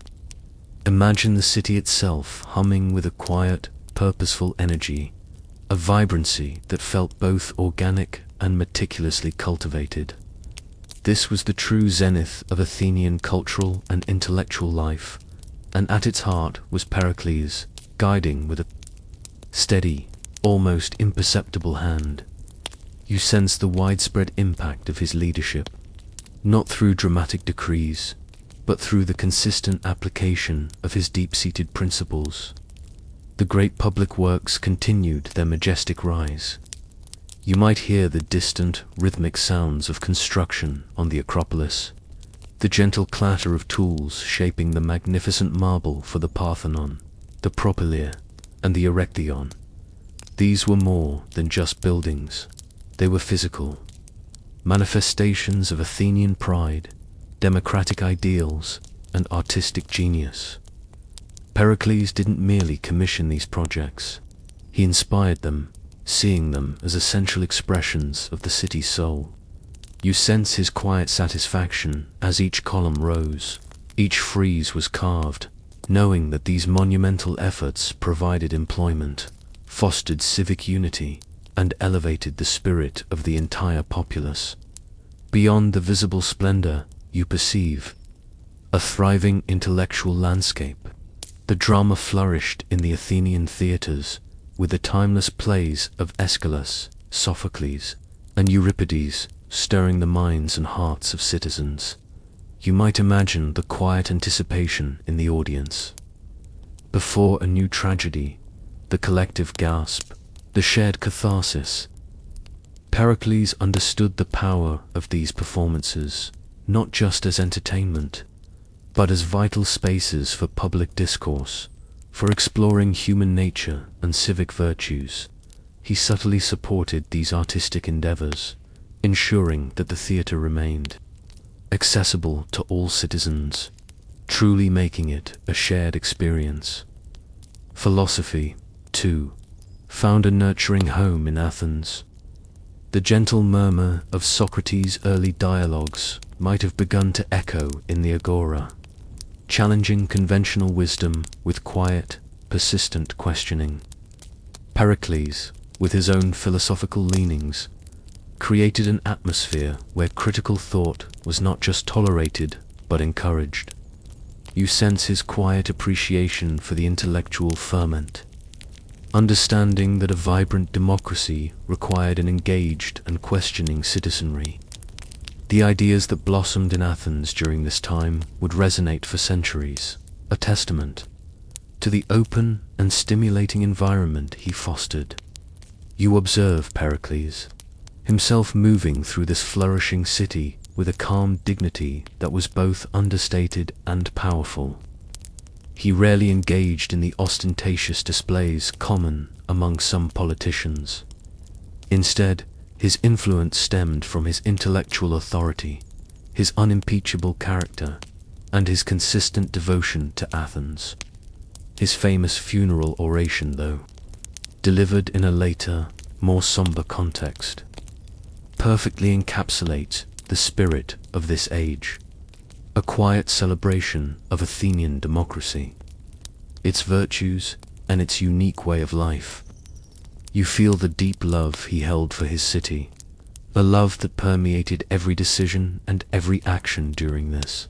Imagine the city itself humming with a quiet, purposeful energy, a vibrancy that felt both organic and meticulously cultivated. This was the true zenith of Athenian cultural and intellectual life, and at its heart was Pericles, guiding with a steady, almost imperceptible hand. You sense the widespread impact of his leadership, not through dramatic decrees, but through the consistent application of his deep-seated principles. the great public works continued their majestic rise. You might hear the distant, rhythmic sounds of construction on the Acropolis, the gentle clatter of tools shaping the magnificent marble for the Parthenon, the Propylaea, and the Erechtheion. These were more than just buildings. They were physical manifestations of Athenian pride, democratic ideals, and artistic genius. Pericles didn't merely commission these projects. He inspired them, seeing them as essential expressions of the city's soul. You sense his quiet satisfaction as each column rose, each frieze was carved, knowing that these monumental efforts provided employment, fostered civic unity, and elevated the spirit of the entire populace. Beyond the visible splendor, you perceive a thriving intellectual landscape. The drama flourished in the Athenian theaters, with the timeless plays of Aeschylus, Sophocles, and Euripides stirring the minds and hearts of citizens. You might imagine the quiet anticipation in the audience. Before a new tragedy, the collective gasp, the shared catharsis. Pericles understood the power of these performances, not just as entertainment, but as vital spaces for public discourse, for exploring human nature and civic virtues. He subtly supported these artistic endeavors, ensuring that the theater remained accessible to all citizens, truly making it a shared experience. Philosophy, too, found a nurturing home in Athens. The gentle murmur of Socrates' early dialogues might have begun to echo in the agora, challenging conventional wisdom with quiet, persistent questioning. Pericles, with his own philosophical leanings, created an atmosphere where critical thought was not just tolerated, but encouraged. You sense his quiet appreciation for the intellectual ferment, understanding that a vibrant democracy required an engaged and questioning citizenry. The ideas that blossomed in Athens during this time would resonate for centuries, a testament to the open and stimulating environment he fostered. You observe Pericles, himself moving through this flourishing city with a calm dignity that was both understated and powerful. He rarely engaged in the ostentatious displays common among some politicians. Instead, his influence stemmed from his intellectual authority, his unimpeachable character, and his consistent devotion to Athens. His famous funeral oration, though, delivered in a later, more somber context, perfectly encapsulates the spirit of this age, a quiet celebration of Athenian democracy, its virtues, and its unique way of life. You feel the deep love he held for his city, a love that permeated every decision and every action during this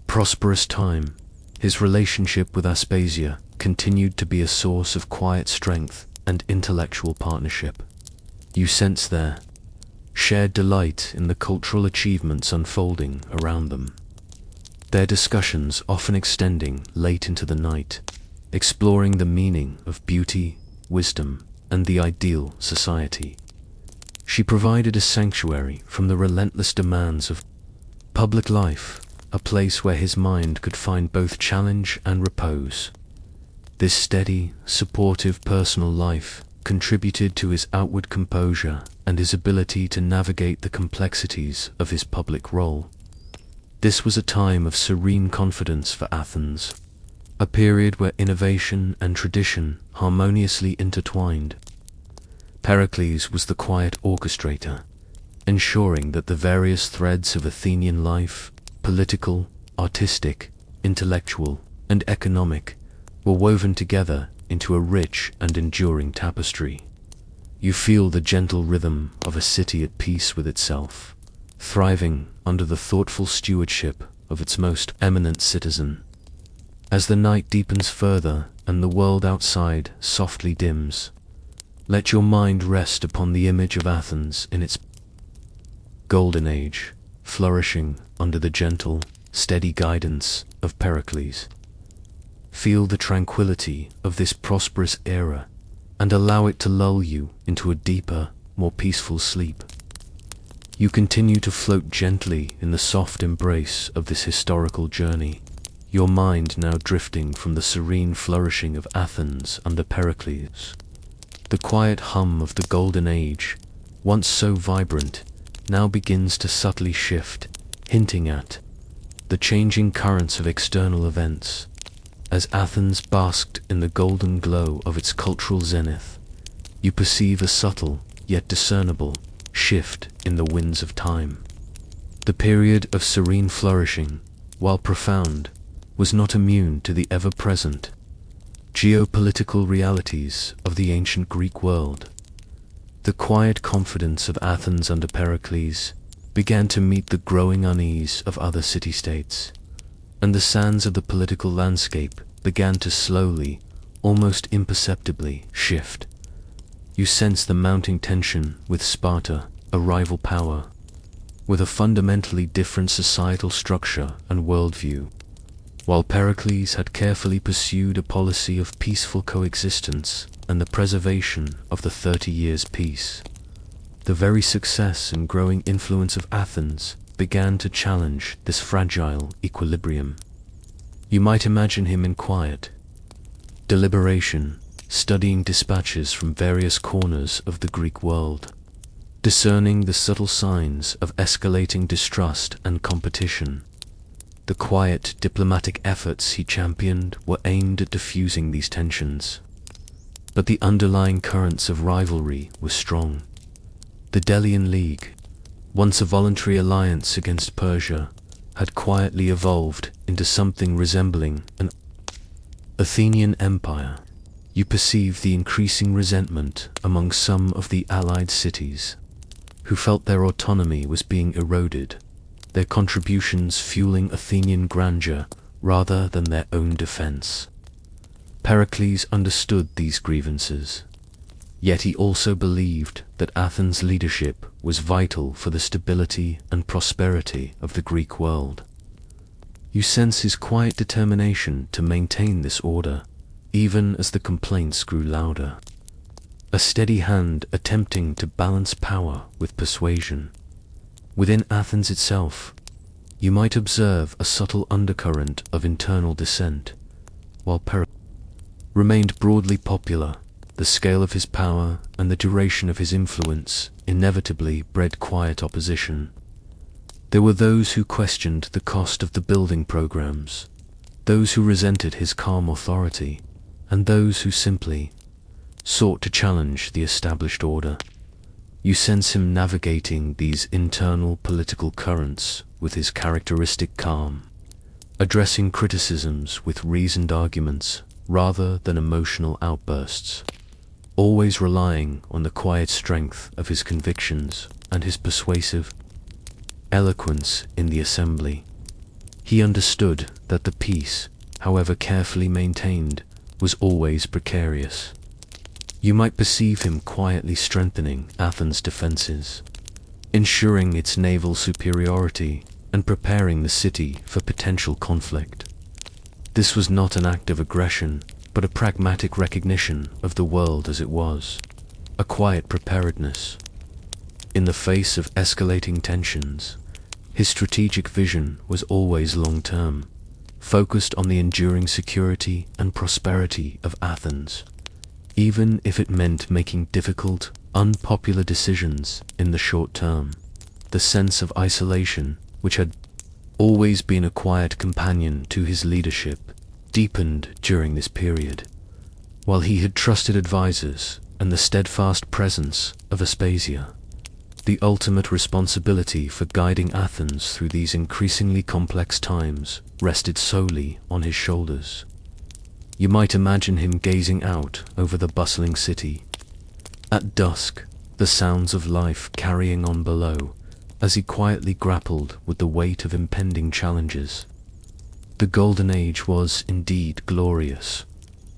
prosperous time. His relationship with Aspasia continued to be a source of quiet strength and intellectual partnership. You sense their shared delight in the cultural achievements unfolding around them, their discussions often extending late into the night, exploring the meaning of beauty, wisdom, and the ideal society. She provided a sanctuary from the relentless demands of public life, a place where his mind could find both challenge and repose. This steady, supportive personal life contributed to his outward composure and his ability to navigate the complexities of his public role. This was a time of serene confidence for Athens, a period where innovation and tradition harmoniously intertwined. Pericles was the quiet orchestrator, ensuring that the various threads of Athenian life, political, artistic, intellectual, and economic, were woven together into a rich and enduring tapestry. You feel the gentle rhythm of a city at peace with itself, thriving under the thoughtful stewardship of its most eminent citizen. As the night deepens further and the world outside softly dims, let your mind rest upon the image of Athens in its golden age, flourishing under the gentle, steady guidance of Pericles. Feel the tranquility of this prosperous era and allow it to lull you into a deeper, more peaceful sleep. You continue to float gently in the soft embrace of this historical journey, your mind now drifting from the serene flourishing of Athens under Pericles. The quiet hum of the Golden Age, once so vibrant, now begins to subtly shift, hinting at the changing currents of external events. As Athens basked in the golden glow of its cultural zenith, you perceive a subtle, yet discernible, shift in the winds of time. The period of serene flourishing, while profound, was not immune to the ever-present geopolitical realities of the ancient Greek world. The quiet confidence of Athens under Pericles began to meet the growing unease of other city-states, and the sands of the political landscape began to slowly, almost imperceptibly, shift. You sense the mounting tension with Sparta, a rival power, with a fundamentally different societal structure and worldview. While Pericles had carefully pursued a policy of peaceful coexistence and the preservation of the 30 Years' peace, the very success and growing influence of Athens began to challenge this fragile equilibrium. You might imagine him in quiet deliberation, studying dispatches from various corners of the Greek world, discerning the subtle signs of escalating distrust and competition. The quiet diplomatic efforts he championed were aimed at diffusing these tensions, but the underlying currents of rivalry were strong. The Delian League, once a voluntary alliance against Persia, had quietly evolved into something resembling an Athenian empire. You perceive the increasing resentment among some of the allied cities, who felt their autonomy was being eroded, their contributions fueling Athenian grandeur rather than their own defense. Pericles understood these grievances, yet he also believed that Athens' leadership was vital for the stability and prosperity of the Greek world. You sense his quiet determination to maintain this order, even as the complaints grew louder. A steady hand attempting to balance power with persuasion. Within Athens itself, you might observe a subtle undercurrent of internal dissent. While Pericles remained broadly popular, the scale of his power and the duration of his influence inevitably bred quiet opposition. There were those who questioned the cost of the building programs, those who resented his calm authority, and those who simply sought to challenge the established order. You sense him navigating these internal political currents with his characteristic calm, addressing criticisms with reasoned arguments rather than emotional outbursts, always relying on the quiet strength of his convictions and his persuasive eloquence in the assembly. He understood that the peace, however carefully maintained, was always precarious. You might perceive him quietly strengthening Athens' defenses, ensuring its naval superiority and preparing the city for potential conflict. This was not an act of aggression, but a pragmatic recognition of the world as it was, a quiet preparedness. In the face of escalating tensions, his strategic vision was always long-term, focused on the enduring security and prosperity of Athens, even if it meant making difficult, unpopular decisions in the short term. The sense of isolation, which had always been a quiet companion to his leadership, deepened during this period. While he had trusted advisors and the steadfast presence of Aspasia, the ultimate responsibility for guiding Athens through these increasingly complex times rested solely on his shoulders. You might imagine him gazing out over the bustling city. At dusk, the sounds of life carrying on below, as he quietly grappled with the weight of impending challenges. The Golden Age was indeed glorious,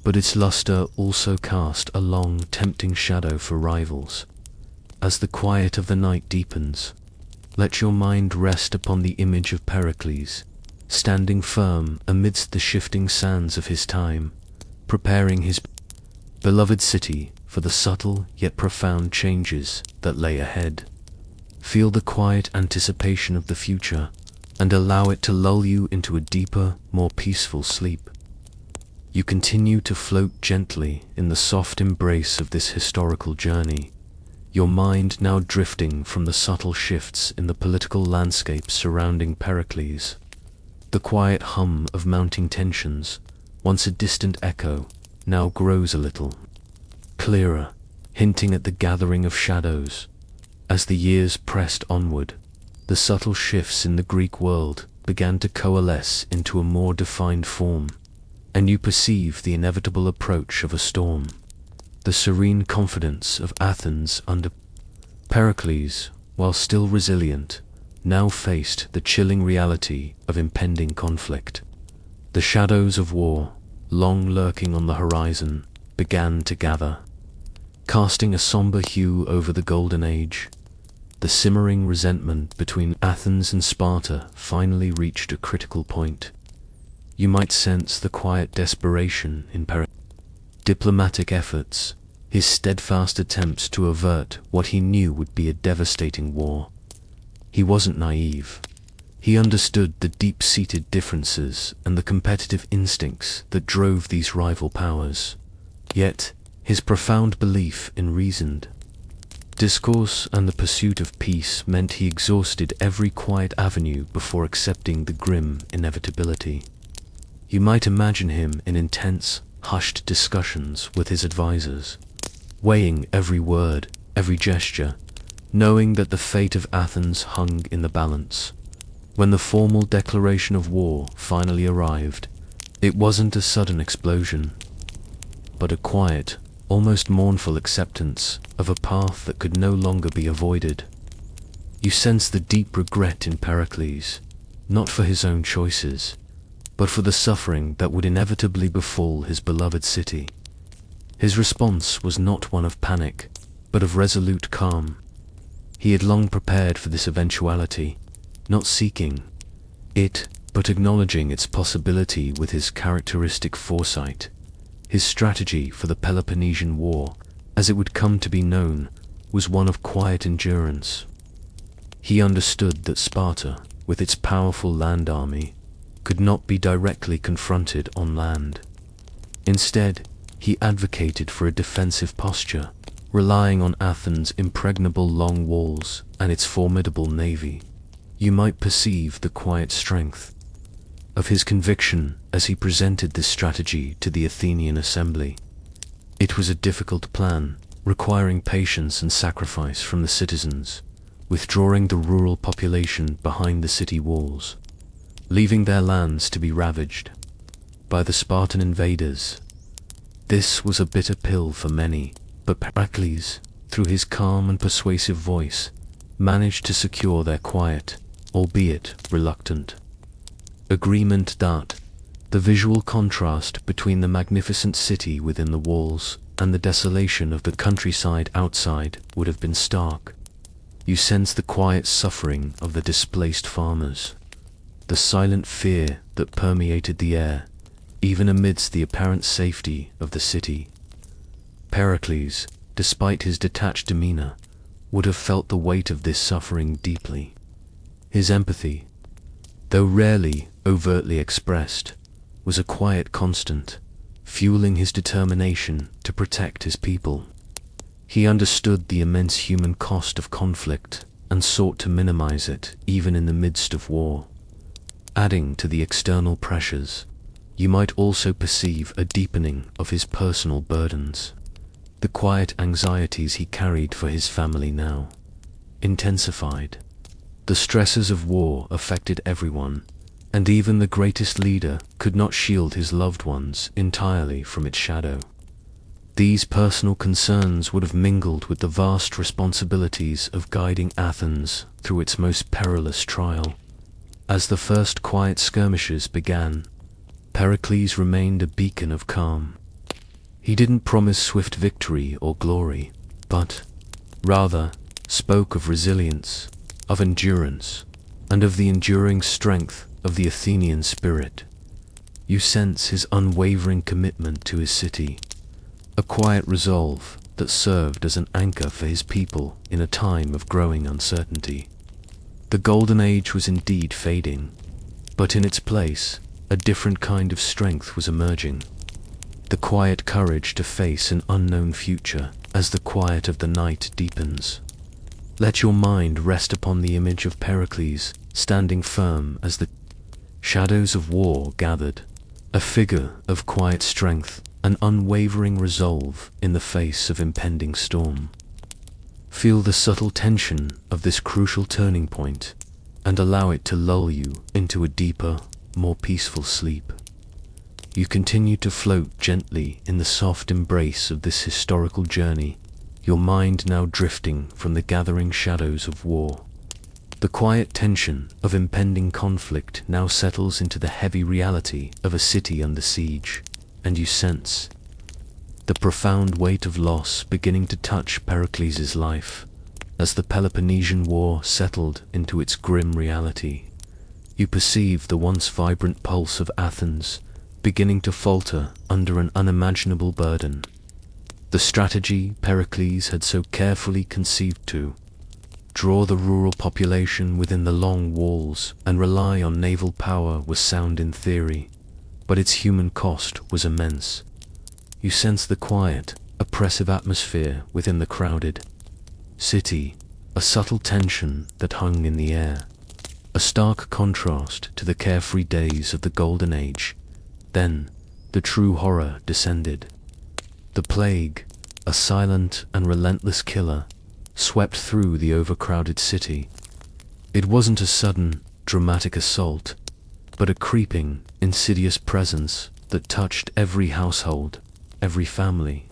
but its luster also cast a long, tempting shadow for rivals. As the quiet of the night deepens, let your mind rest upon the image of Pericles, standing firm amidst the shifting sands of his time, preparing his beloved city for the subtle yet profound changes that lay ahead. Feel the quiet anticipation of the future and allow it to lull you into a deeper, more peaceful sleep. You continue to float gently in the soft embrace of this historical journey, your mind now drifting from the subtle shifts in the political landscape surrounding Pericles. The quiet hum of mounting tensions, once a distant echo, now grows a little clearer, hinting at the gathering of shadows. As the years pressed onward, the subtle shifts in the Greek world began to coalesce into a more defined form, and you perceive the inevitable approach of a storm. The serene confidence of Athens under Pericles, while still resilient, now faced the chilling reality of impending conflict. The shadows of war, long lurking on the horizon, began to gather, casting a somber hue over the Golden Age. The simmering resentment between Athens and Sparta finally reached a critical point. You might sense the quiet desperation in Pericles' diplomatic efforts, his steadfast attempts to avert what he knew would be a devastating war. He wasn't naive. He understood the deep-seated differences and the competitive instincts that drove these rival powers. Yet, his profound belief in reasoned discourse and the pursuit of peace meant he exhausted every quiet avenue before accepting the grim inevitability. You might imagine him in intense, hushed discussions with his advisors, weighing every word, every gesture, knowing that the fate of Athens hung in the balance. When the formal declaration of war finally arrived, it wasn't a sudden explosion, but a quiet, almost mournful acceptance of a path that could no longer be avoided. You sense the deep regret in Pericles, not for his own choices, but for the suffering that would inevitably befall his beloved city. His response was not one of panic, but of resolute calm. He had long prepared for this eventuality, not seeking it, but acknowledging its possibility with his characteristic foresight. His strategy for the Peloponnesian War, as it would come to be known, was one of quiet endurance. He understood that Sparta, with its powerful land army, could not be directly confronted on land. Instead, he advocated for a defensive posture, relying on Athens' impregnable long walls and its formidable navy. You might perceive the quiet strength of his conviction as he presented this strategy to the Athenian assembly. It was a difficult plan, requiring patience and sacrifice from the citizens, withdrawing the rural population behind the city walls, leaving their lands to be ravaged by the Spartan invaders. This was a bitter pill for many, but Pericles, through his calm and persuasive voice, managed to secure their quiet, albeit reluctant, agreement that the visual contrast between the magnificent city within the walls and the desolation of the countryside outside would have been stark. You sense the quiet suffering of the displaced farmers, the silent fear that permeated the air, even amidst the apparent safety of the city. Pericles, despite his detached demeanor, would have felt the weight of this suffering deeply. His empathy, though rarely overtly expressed, was a quiet constant, fueling his determination to protect his people. He understood the immense human cost of conflict and sought to minimize it even in the midst of war. Adding to the external pressures, you might also perceive a deepening of his personal burdens. The quiet anxieties he carried for his family now intensified. The stresses of war affected everyone, and even the greatest leader could not shield his loved ones entirely from its shadow. These personal concerns would have mingled with the vast responsibilities of guiding Athens through its most perilous trial. As the first quiet skirmishes began, Pericles remained a beacon of calm. He didn't promise swift victory or glory, but, rather, spoke of resilience, of endurance, and of the enduring strength of the Athenian spirit. You sense his unwavering commitment to his city, a quiet resolve that served as an anchor for his people in a time of growing uncertainty. The Golden Age was indeed fading, but in its place, a different kind of strength was emerging. The quiet courage to face an unknown future as the quiet of the night deepens. Let your mind rest upon the image of Pericles, standing firm as the shadows of war gathered, a figure of quiet strength, an unwavering resolve in the face of impending storm. Feel the subtle tension of this crucial turning point, and allow it to lull you into a deeper, more peaceful sleep. You continue to float gently in the soft embrace of this historical journey, your mind now drifting from the gathering shadows of war. The quiet tension of impending conflict now settles into the heavy reality of a city under siege, and you sense the profound weight of loss beginning to touch Pericles' life. As the Peloponnesian War settled into its grim reality, you perceive the once vibrant pulse of Athens beginning to falter under an unimaginable burden. The strategy Pericles had so carefully conceived to draw the rural population within the long walls and rely on naval power was sound in theory, but its human cost was immense. You sense the quiet, oppressive atmosphere within the crowded city, a subtle tension that hung in the air, a stark contrast to the carefree days of the Golden Age. Then, the true horror descended. The plague, a silent and relentless killer, swept through the overcrowded city. It wasn't a sudden, dramatic assault, but a creeping, insidious presence that touched every household, every family.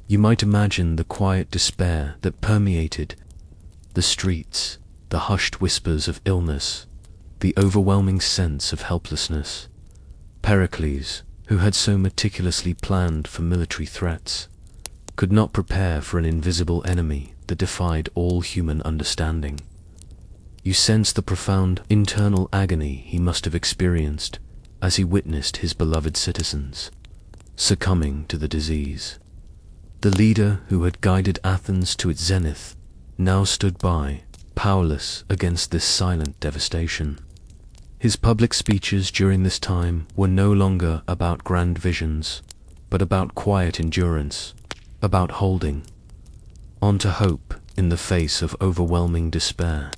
You might imagine the quiet despair that permeated the streets, the hushed whispers of illness, the overwhelming sense of helplessness. Pericles, who had so meticulously planned for military threats, could not prepare for an invisible enemy that defied all human understanding. You sense the profound internal agony he must have experienced as he witnessed his beloved citizens succumbing to the disease. The leader who had guided Athens to its zenith now stood by, powerless against this silent devastation. His public speeches during this time were no longer about grand visions, but about quiet endurance, about holding on to hope in the face of overwhelming despair.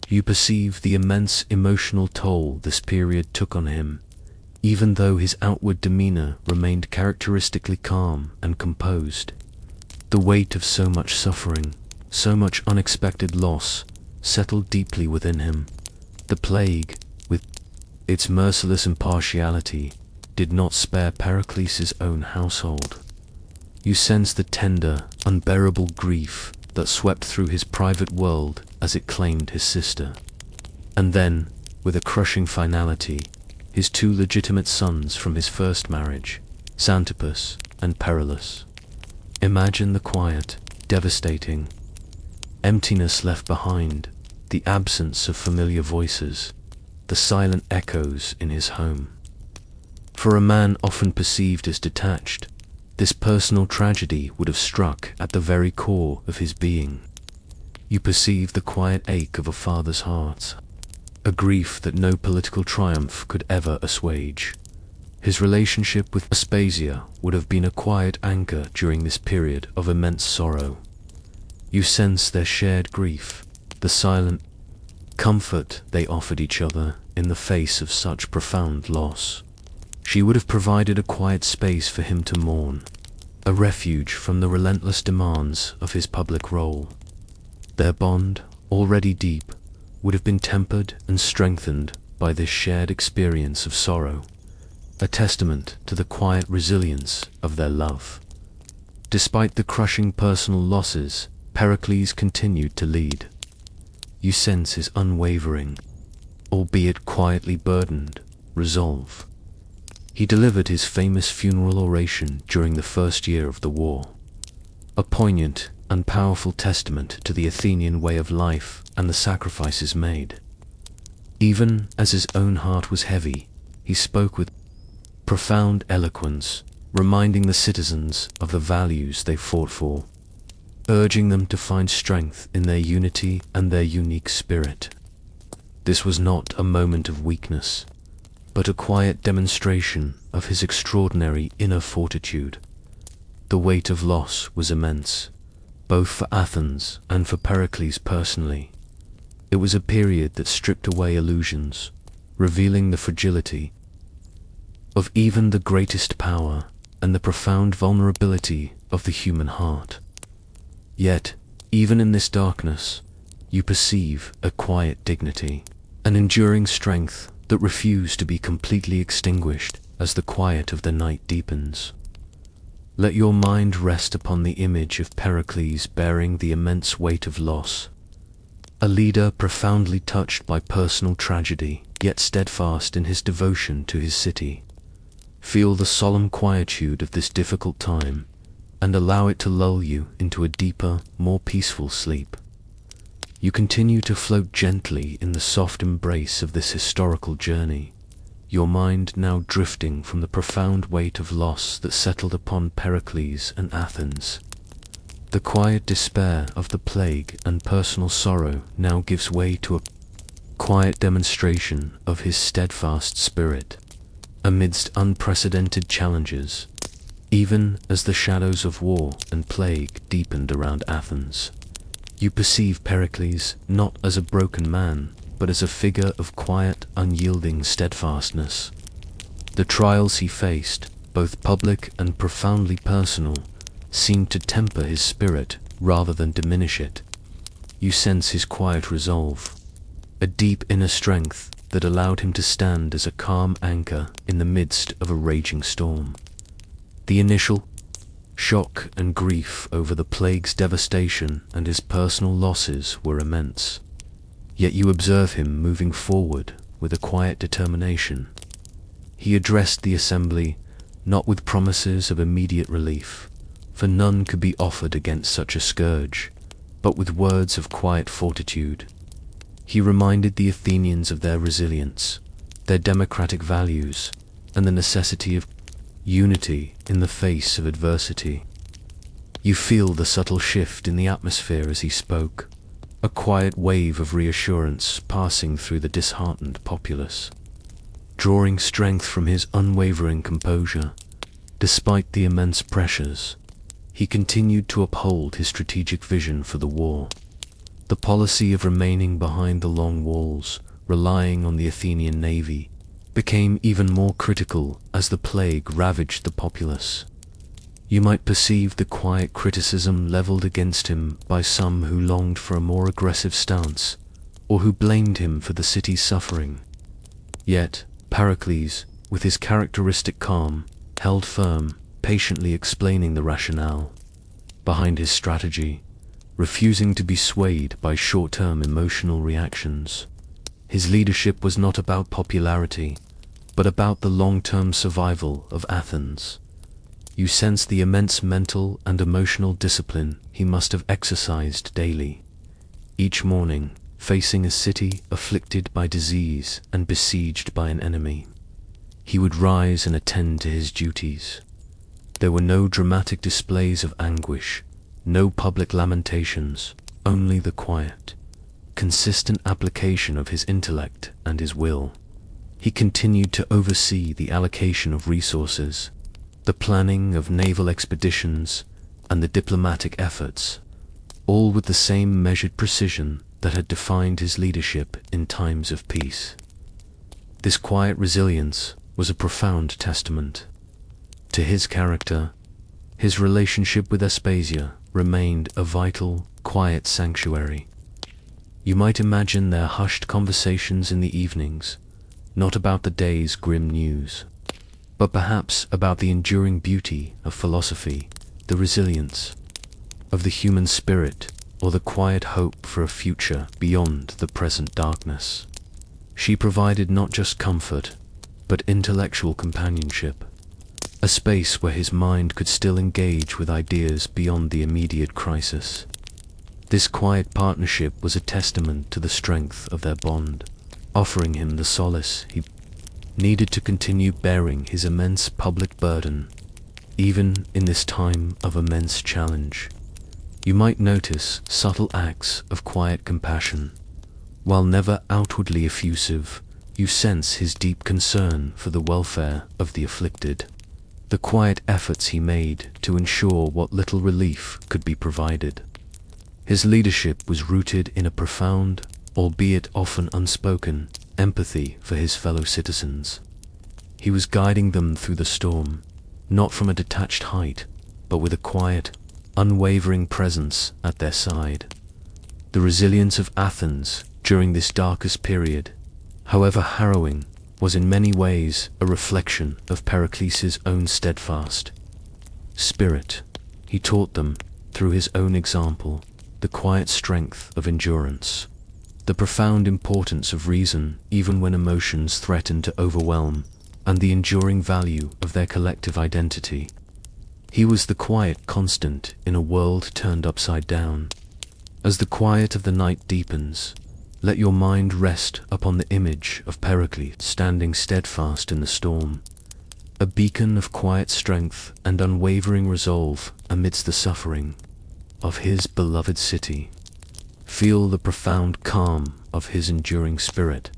You perceive the immense emotional toll this period took on him, even though his outward demeanor remained characteristically calm and composed. The weight of so much suffering, so much unexpected loss, settled deeply within him. The plague, with its merciless impartiality, did not spare Pericles' own household. You sense the tender, unbearable grief that swept through his private world as it claimed his sister. And then, with a crushing finality, his two legitimate sons from his first marriage, Xanthippus and Pericles. Imagine the quiet, devastating emptiness left behind, the absence of familiar voices, the silent echoes in his home. For a man often perceived as detached, this personal tragedy would have struck at the very core of his being. You perceive the quiet ache of a father's heart, a grief that no political triumph could ever assuage. His relationship with Aspasia would have been a quiet anchor during this period of immense sorrow. You sense their shared grief, the silent comfort they offered each other in the face of such profound loss. She would have provided a quiet space for him to mourn, a refuge from the relentless demands of his public role. Their bond, already deep, would have been tempered and strengthened by this shared experience of sorrow, a testament to the quiet resilience of their love. Despite the crushing personal losses, Pericles continued to lead. You sense his unwavering, albeit quietly burdened, resolve. He delivered his famous funeral oration during the first year of the war, a poignant and powerful testament to the Athenian way of life and the sacrifices made. Even as his own heart was heavy, he spoke with profound eloquence, reminding the citizens of the values they fought for, urging them to find strength in their unity and their unique spirit. This was not a moment of weakness, but a quiet demonstration of his extraordinary inner fortitude. The weight of loss was immense, both for Athens and for Pericles personally. It was a period that stripped away illusions, revealing the fragility of even the greatest power and the profound vulnerability of the human heart. Yet, even in this darkness, you perceive a quiet dignity, an enduring strength that refused to be completely extinguished as the quiet of the night deepens. Let your mind rest upon the image of Pericles bearing the immense weight of loss, a leader profoundly touched by personal tragedy, yet steadfast in his devotion to his city. Feel the solemn quietude of this difficult time, and allow it to lull you into a deeper, more peaceful sleep. You continue to float gently in the soft embrace of this historical journey, your mind now drifting from the profound weight of loss that settled upon Pericles and Athens. The quiet despair of the plague and personal sorrow now gives way to a quiet demonstration of his steadfast spirit amidst unprecedented challenges, even as the shadows of war and plague deepened around Athens. You perceive Pericles not as a broken man, but as a figure of quiet, unyielding steadfastness. The trials he faced, both public and profoundly personal, seemed to temper his spirit rather than diminish it. You sense his quiet resolve, a deep inner strength that allowed him to stand as a calm anchor in the midst of a raging storm. The initial shock and grief over the plague's devastation and his personal losses were immense. Yet you observe him moving forward with a quiet determination. He addressed the assembly not with promises of immediate relief, for none could be offered against such a scourge, but with words of quiet fortitude. He reminded the Athenians of their resilience, their democratic values, and the necessity of unity in the face of adversity. You feel the subtle shift in the atmosphere as he spoke, a quiet wave of reassurance passing through the disheartened populace. Drawing strength from his unwavering composure, despite the immense pressures, he continued to uphold his strategic vision for the war. The policy of remaining behind the long walls, relying on the Athenian navy, became even more critical as the plague ravaged the populace. You might perceive the quiet criticism leveled against him by some who longed for a more aggressive stance, or who blamed him for the city's suffering. Yet, Pericles, with his characteristic calm, held firm, patiently explaining the rationale behind his strategy, refusing to be swayed by short-term emotional reactions. His leadership was not about popularity, but about the long-term survival of Athens. You sense the immense mental and emotional discipline he must have exercised daily. Each morning, facing a city afflicted by disease and besieged by an enemy, he would rise and attend to his duties. There were no dramatic displays of anguish, no public lamentations, only the quiet, consistent application of his intellect and his will. He continued to oversee the allocation of resources, the planning of naval expeditions, and the diplomatic efforts, all with the same measured precision that had defined his leadership in times of peace. This quiet resilience was a profound testament to his character. His relationship with Aspasia remained a vital, quiet sanctuary. You might imagine their hushed conversations in the evenings, not about the day's grim news, but perhaps about the enduring beauty of philosophy, the resilience of the human spirit, or the quiet hope for a future beyond the present darkness. She provided not just comfort, but intellectual companionship, a space where his mind could still engage with ideas beyond the immediate crisis. This quiet partnership was a testament to the strength of their bond, offering him the solace he needed to continue bearing his immense public burden, even in this time of immense challenge. You might notice subtle acts of quiet compassion. While never outwardly effusive, you sense his deep concern for the welfare of the afflicted. The quiet efforts he made to ensure what little relief could be provided. His leadership was rooted in a profound, albeit often unspoken, empathy for his fellow citizens. He was guiding them through the storm, not from a detached height, but with a quiet, unwavering presence at their side. The resilience of Athens during this darkest period, however harrowing, was in many ways a reflection of Pericles' own steadfast spirit. He taught them, through his own example, the quiet strength of endurance, the profound importance of reason even when emotions threatened to overwhelm, and the enduring value of their collective identity. He was the quiet constant in a world turned upside down. As the quiet of the night deepens, let your mind rest upon the image of Pericles standing steadfast in the storm, a beacon of quiet strength and unwavering resolve amidst the suffering of his beloved city. Feel the profound calm of his enduring spirit,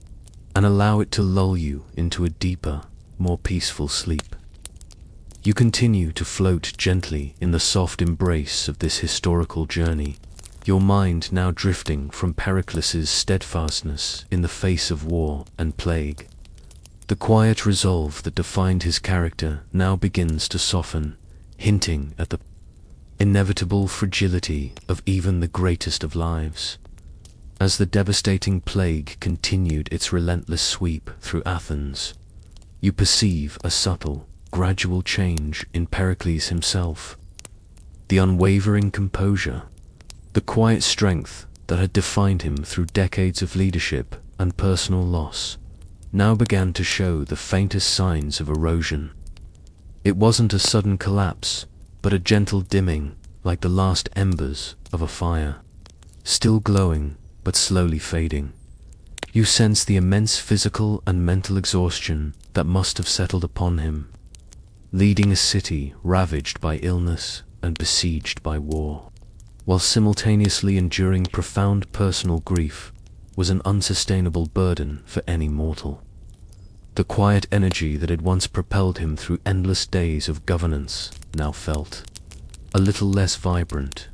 and allow it to lull you into a deeper, more peaceful sleep. You continue to float gently in the soft embrace of this historical journey, your mind now drifting from Pericles' steadfastness in the face of war and plague. The quiet resolve that defined his character now begins to soften, hinting at the inevitable fragility of even the greatest of lives. As the devastating plague continued its relentless sweep through Athens, you perceive a subtle, gradual change in Pericles himself. The unwavering composure, the quiet strength that had defined him through decades of leadership and personal loss, now began to show the faintest signs of erosion. It wasn't a sudden collapse, but a gentle dimming, like the last embers of a fire, still glowing but slowly fading. You sense the immense physical and mental exhaustion that must have settled upon him, leading a city ravaged by illness and besieged by war, while simultaneously enduring profound personal grief, was an unsustainable burden for any mortal. The quiet energy that had once propelled him through endless days of governance now felt a little less vibrant.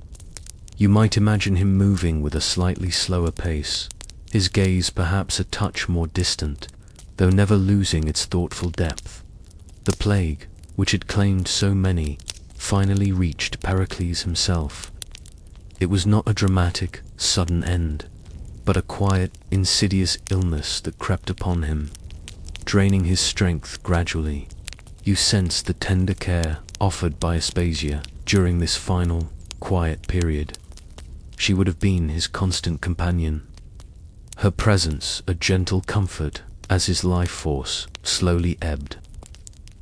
You might imagine him moving with a slightly slower pace, his gaze perhaps a touch more distant, though never losing its thoughtful depth. The plague, which had claimed so many, finally reached Pericles himself. It was not a dramatic, sudden end, but a quiet, insidious illness that crept upon him, draining his strength gradually. You sense the tender care offered by Aspasia during this final, quiet period. She would have been his constant companion, her presence a gentle comfort as his life force slowly ebbed.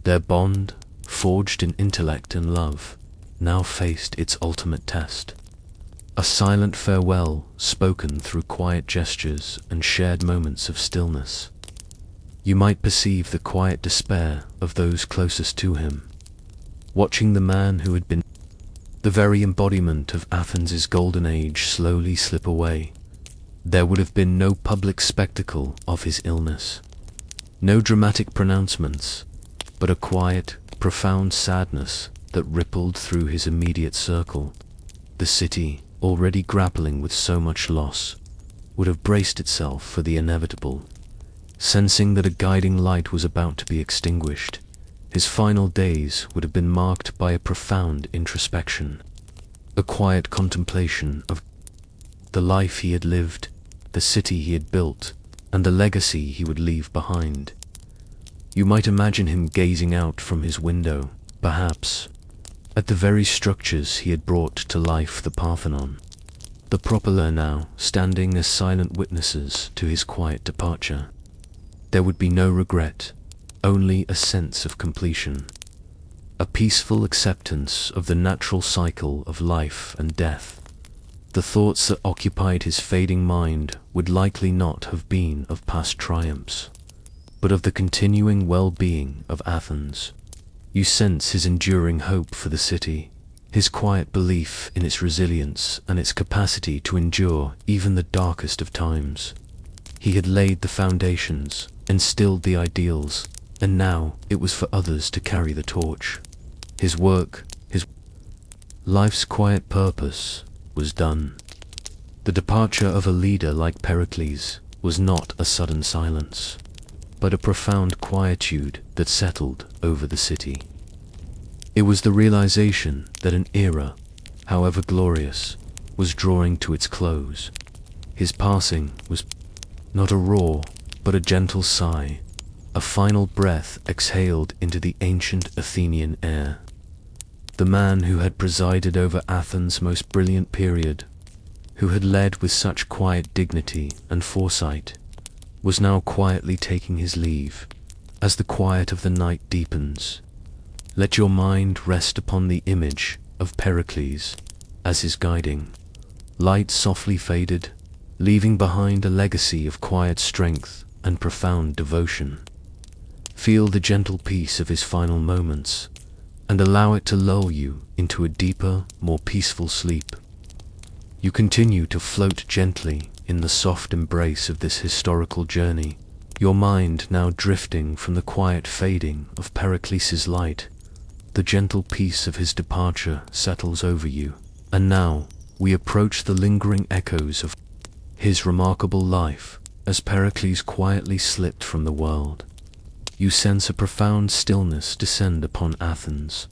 Their bond, forged in intellect and love, now faced its ultimate test. A silent farewell spoken through quiet gestures and shared moments of stillness. You might perceive the quiet despair of those closest to him, watching the man who had been the very embodiment of Athens' Golden Age slowly slip away. There would have been no public spectacle of his illness, no dramatic pronouncements, but a quiet, profound sadness that rippled through his immediate circle. The city, already grappling with so much loss, would have braced itself for the inevitable. Sensing that a guiding light was about to be extinguished, his final days would have been marked by a profound introspection, a quiet contemplation of the life he had lived, the city he had built, and the legacy he would leave behind. You might imagine him gazing out from his window, perhaps, at the very structures he had brought to life, the Parthenon, the Propylae now standing as silent witnesses to his quiet departure. There would be no regret, only a sense of completion, a peaceful acceptance of the natural cycle of life and death. The thoughts that occupied his fading mind would likely not have been of past triumphs, but of the continuing well-being of Athens. You sense his enduring hope for the city, his quiet belief in its resilience and its capacity to endure even the darkest of times. He had laid the foundations, instilled the ideals, and now it was for others to carry the torch. His work, his life's quiet purpose, was done. The departure of a leader like Pericles was not a sudden silence, but a profound quietude that settled over the city. It was the realization that an era, however glorious, was drawing to its close. His passing was not a roar, but a gentle sigh, a final breath exhaled into the ancient Athenian air. The man who had presided over Athens' most brilliant period, who had led with such quiet dignity and foresight, was now quietly taking his leave. As the quiet of the night deepens, let your mind rest upon the image of Pericles as his guiding light softly faded, leaving behind a legacy of quiet strength and profound devotion. Feel the gentle peace of his final moments, and allow it to lull you into a deeper, more peaceful sleep. You continue to float gently in the soft embrace of this historical journey, your mind now drifting from the quiet fading of Pericles' light. The gentle peace of his departure settles over you, and now we approach the lingering echoes of his remarkable life as Pericles quietly slipped from the world. You sense a profound stillness descend upon Athens,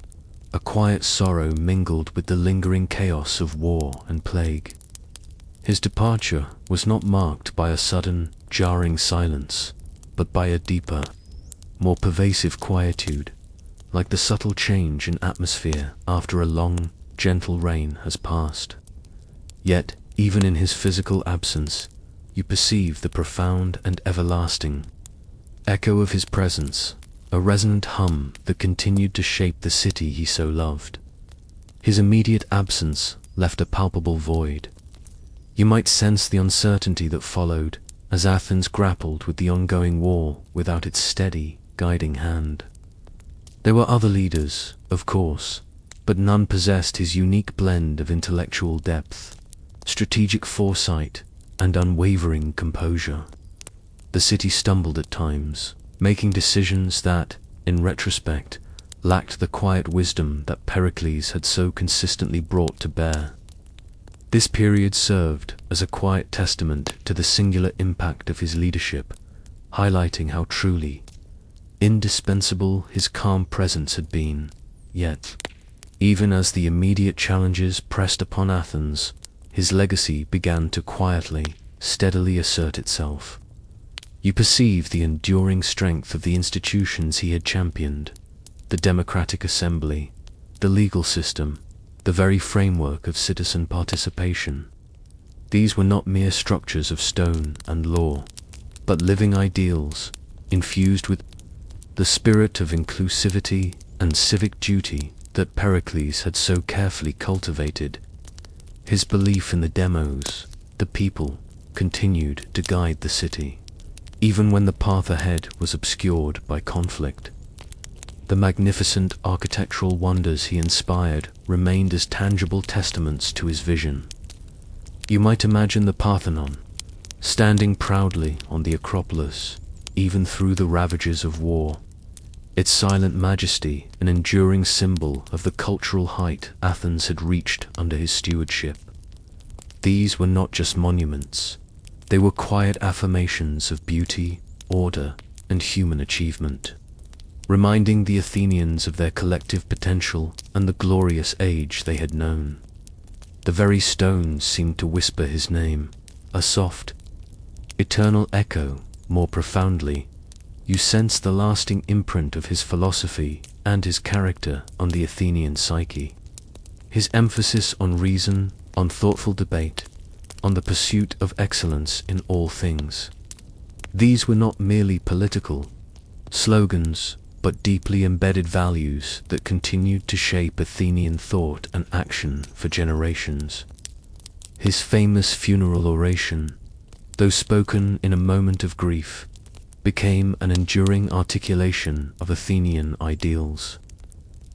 a quiet sorrow mingled with the lingering chaos of war and plague. His departure was not marked by a sudden, jarring silence, but by a deeper, more pervasive quietude, like the subtle change in atmosphere after a long, gentle rain has passed. Yet, even in his physical absence, you perceive the profound and everlasting echo of his presence, a resonant hum that continued to shape the city he so loved. His immediate absence left a palpable void. You might sense the uncertainty that followed as Athens grappled with the ongoing war without its steady, guiding hand. There were other leaders, of course, but none possessed his unique blend of intellectual depth, strategic foresight, and unwavering composure. The city stumbled at times, making decisions that, in retrospect, lacked the quiet wisdom that Pericles had so consistently brought to bear. This period served as a quiet testament to the singular impact of his leadership, highlighting how truly indispensable his calm presence had been. Yet, even as the immediate challenges pressed upon Athens, his legacy began to quietly, steadily assert itself. You perceive the enduring strength of the institutions he had championed, the democratic assembly, the legal system, the very framework of citizen participation. These were not mere structures of stone and law, but living ideals, infused with the spirit of inclusivity and civic duty that Pericles had so carefully cultivated. His belief in the demos, the people, continued to guide the city, even when the path ahead was obscured by conflict. The magnificent architectural wonders he inspired remained as tangible testaments to his vision. You might imagine the Parthenon, standing proudly on the Acropolis, even through the ravages of war, its silent majesty an enduring symbol of the cultural height Athens had reached under his stewardship. These were not just monuments, they were quiet affirmations of beauty, order, and human achievement, reminding the Athenians of their collective potential and the glorious age they had known. The very stones seemed to whisper his name, a soft, eternal echo. More profoundly, you sense the lasting imprint of his philosophy and his character on the Athenian psyche. His emphasis on reason, on thoughtful debate, on the pursuit of excellence in all things. These were not merely political slogans, but deeply embedded values that continued to shape Athenian thought and action for generations. His famous funeral oration, though spoken in a moment of grief, became an enduring articulation of Athenian ideals,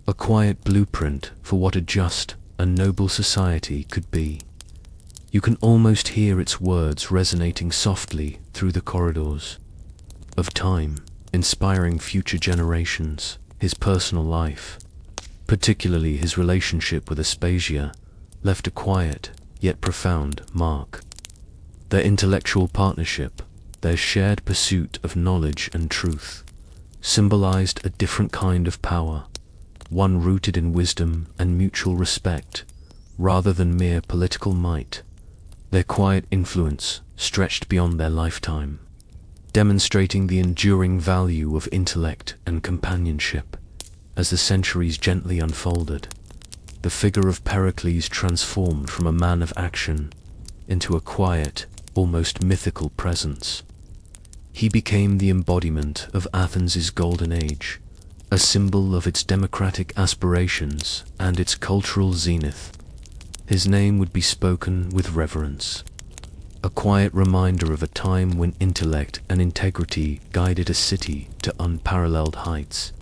a quiet blueprint for what a just and noble society could be. You can almost hear its words resonating softly through the corridors of time, inspiring future generations. His personal life, particularly his relationship with Aspasia, left a quiet yet profound mark. Their intellectual partnership, their shared pursuit of knowledge and truth, symbolized a different kind of power, one rooted in wisdom and mutual respect, rather than mere political might. Their quiet influence stretched beyond their lifetime, demonstrating the enduring value of intellect and companionship. As the centuries gently unfolded, the figure of Pericles transformed from a man of action into a quiet, almost mythical presence. He became the embodiment of Athens' Golden Age, a symbol of its democratic aspirations and its cultural zenith. His name would be spoken with reverence, a quiet reminder of a time when intellect and integrity guided a city to unparalleled heights.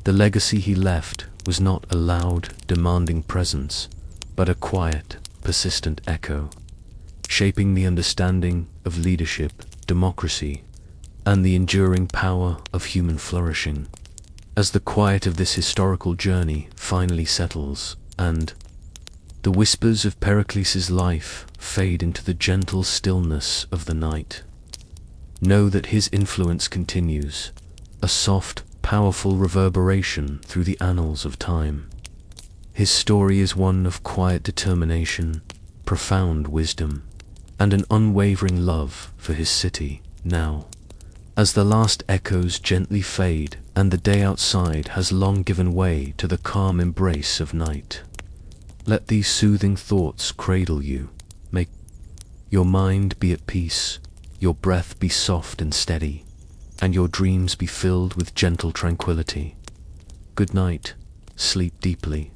The legacy he left was not a loud, demanding presence, but a quiet, persistent echo, shaping the understanding of leadership, democracy, and the enduring power of human flourishing. As the quiet of this historical journey finally settles, and the whispers of Pericles' life fade into the gentle stillness of the night, know that his influence continues, a soft, powerful reverberation through the annals of time. His story is one of quiet determination, profound wisdom, and an unwavering love for his city. Now, as the last echoes gently fade and the day outside has long given way to the calm embrace of night, let these soothing thoughts cradle you. Make your mind be at peace, your breath be soft and steady, and your dreams be filled with gentle tranquility. Good night, sleep deeply.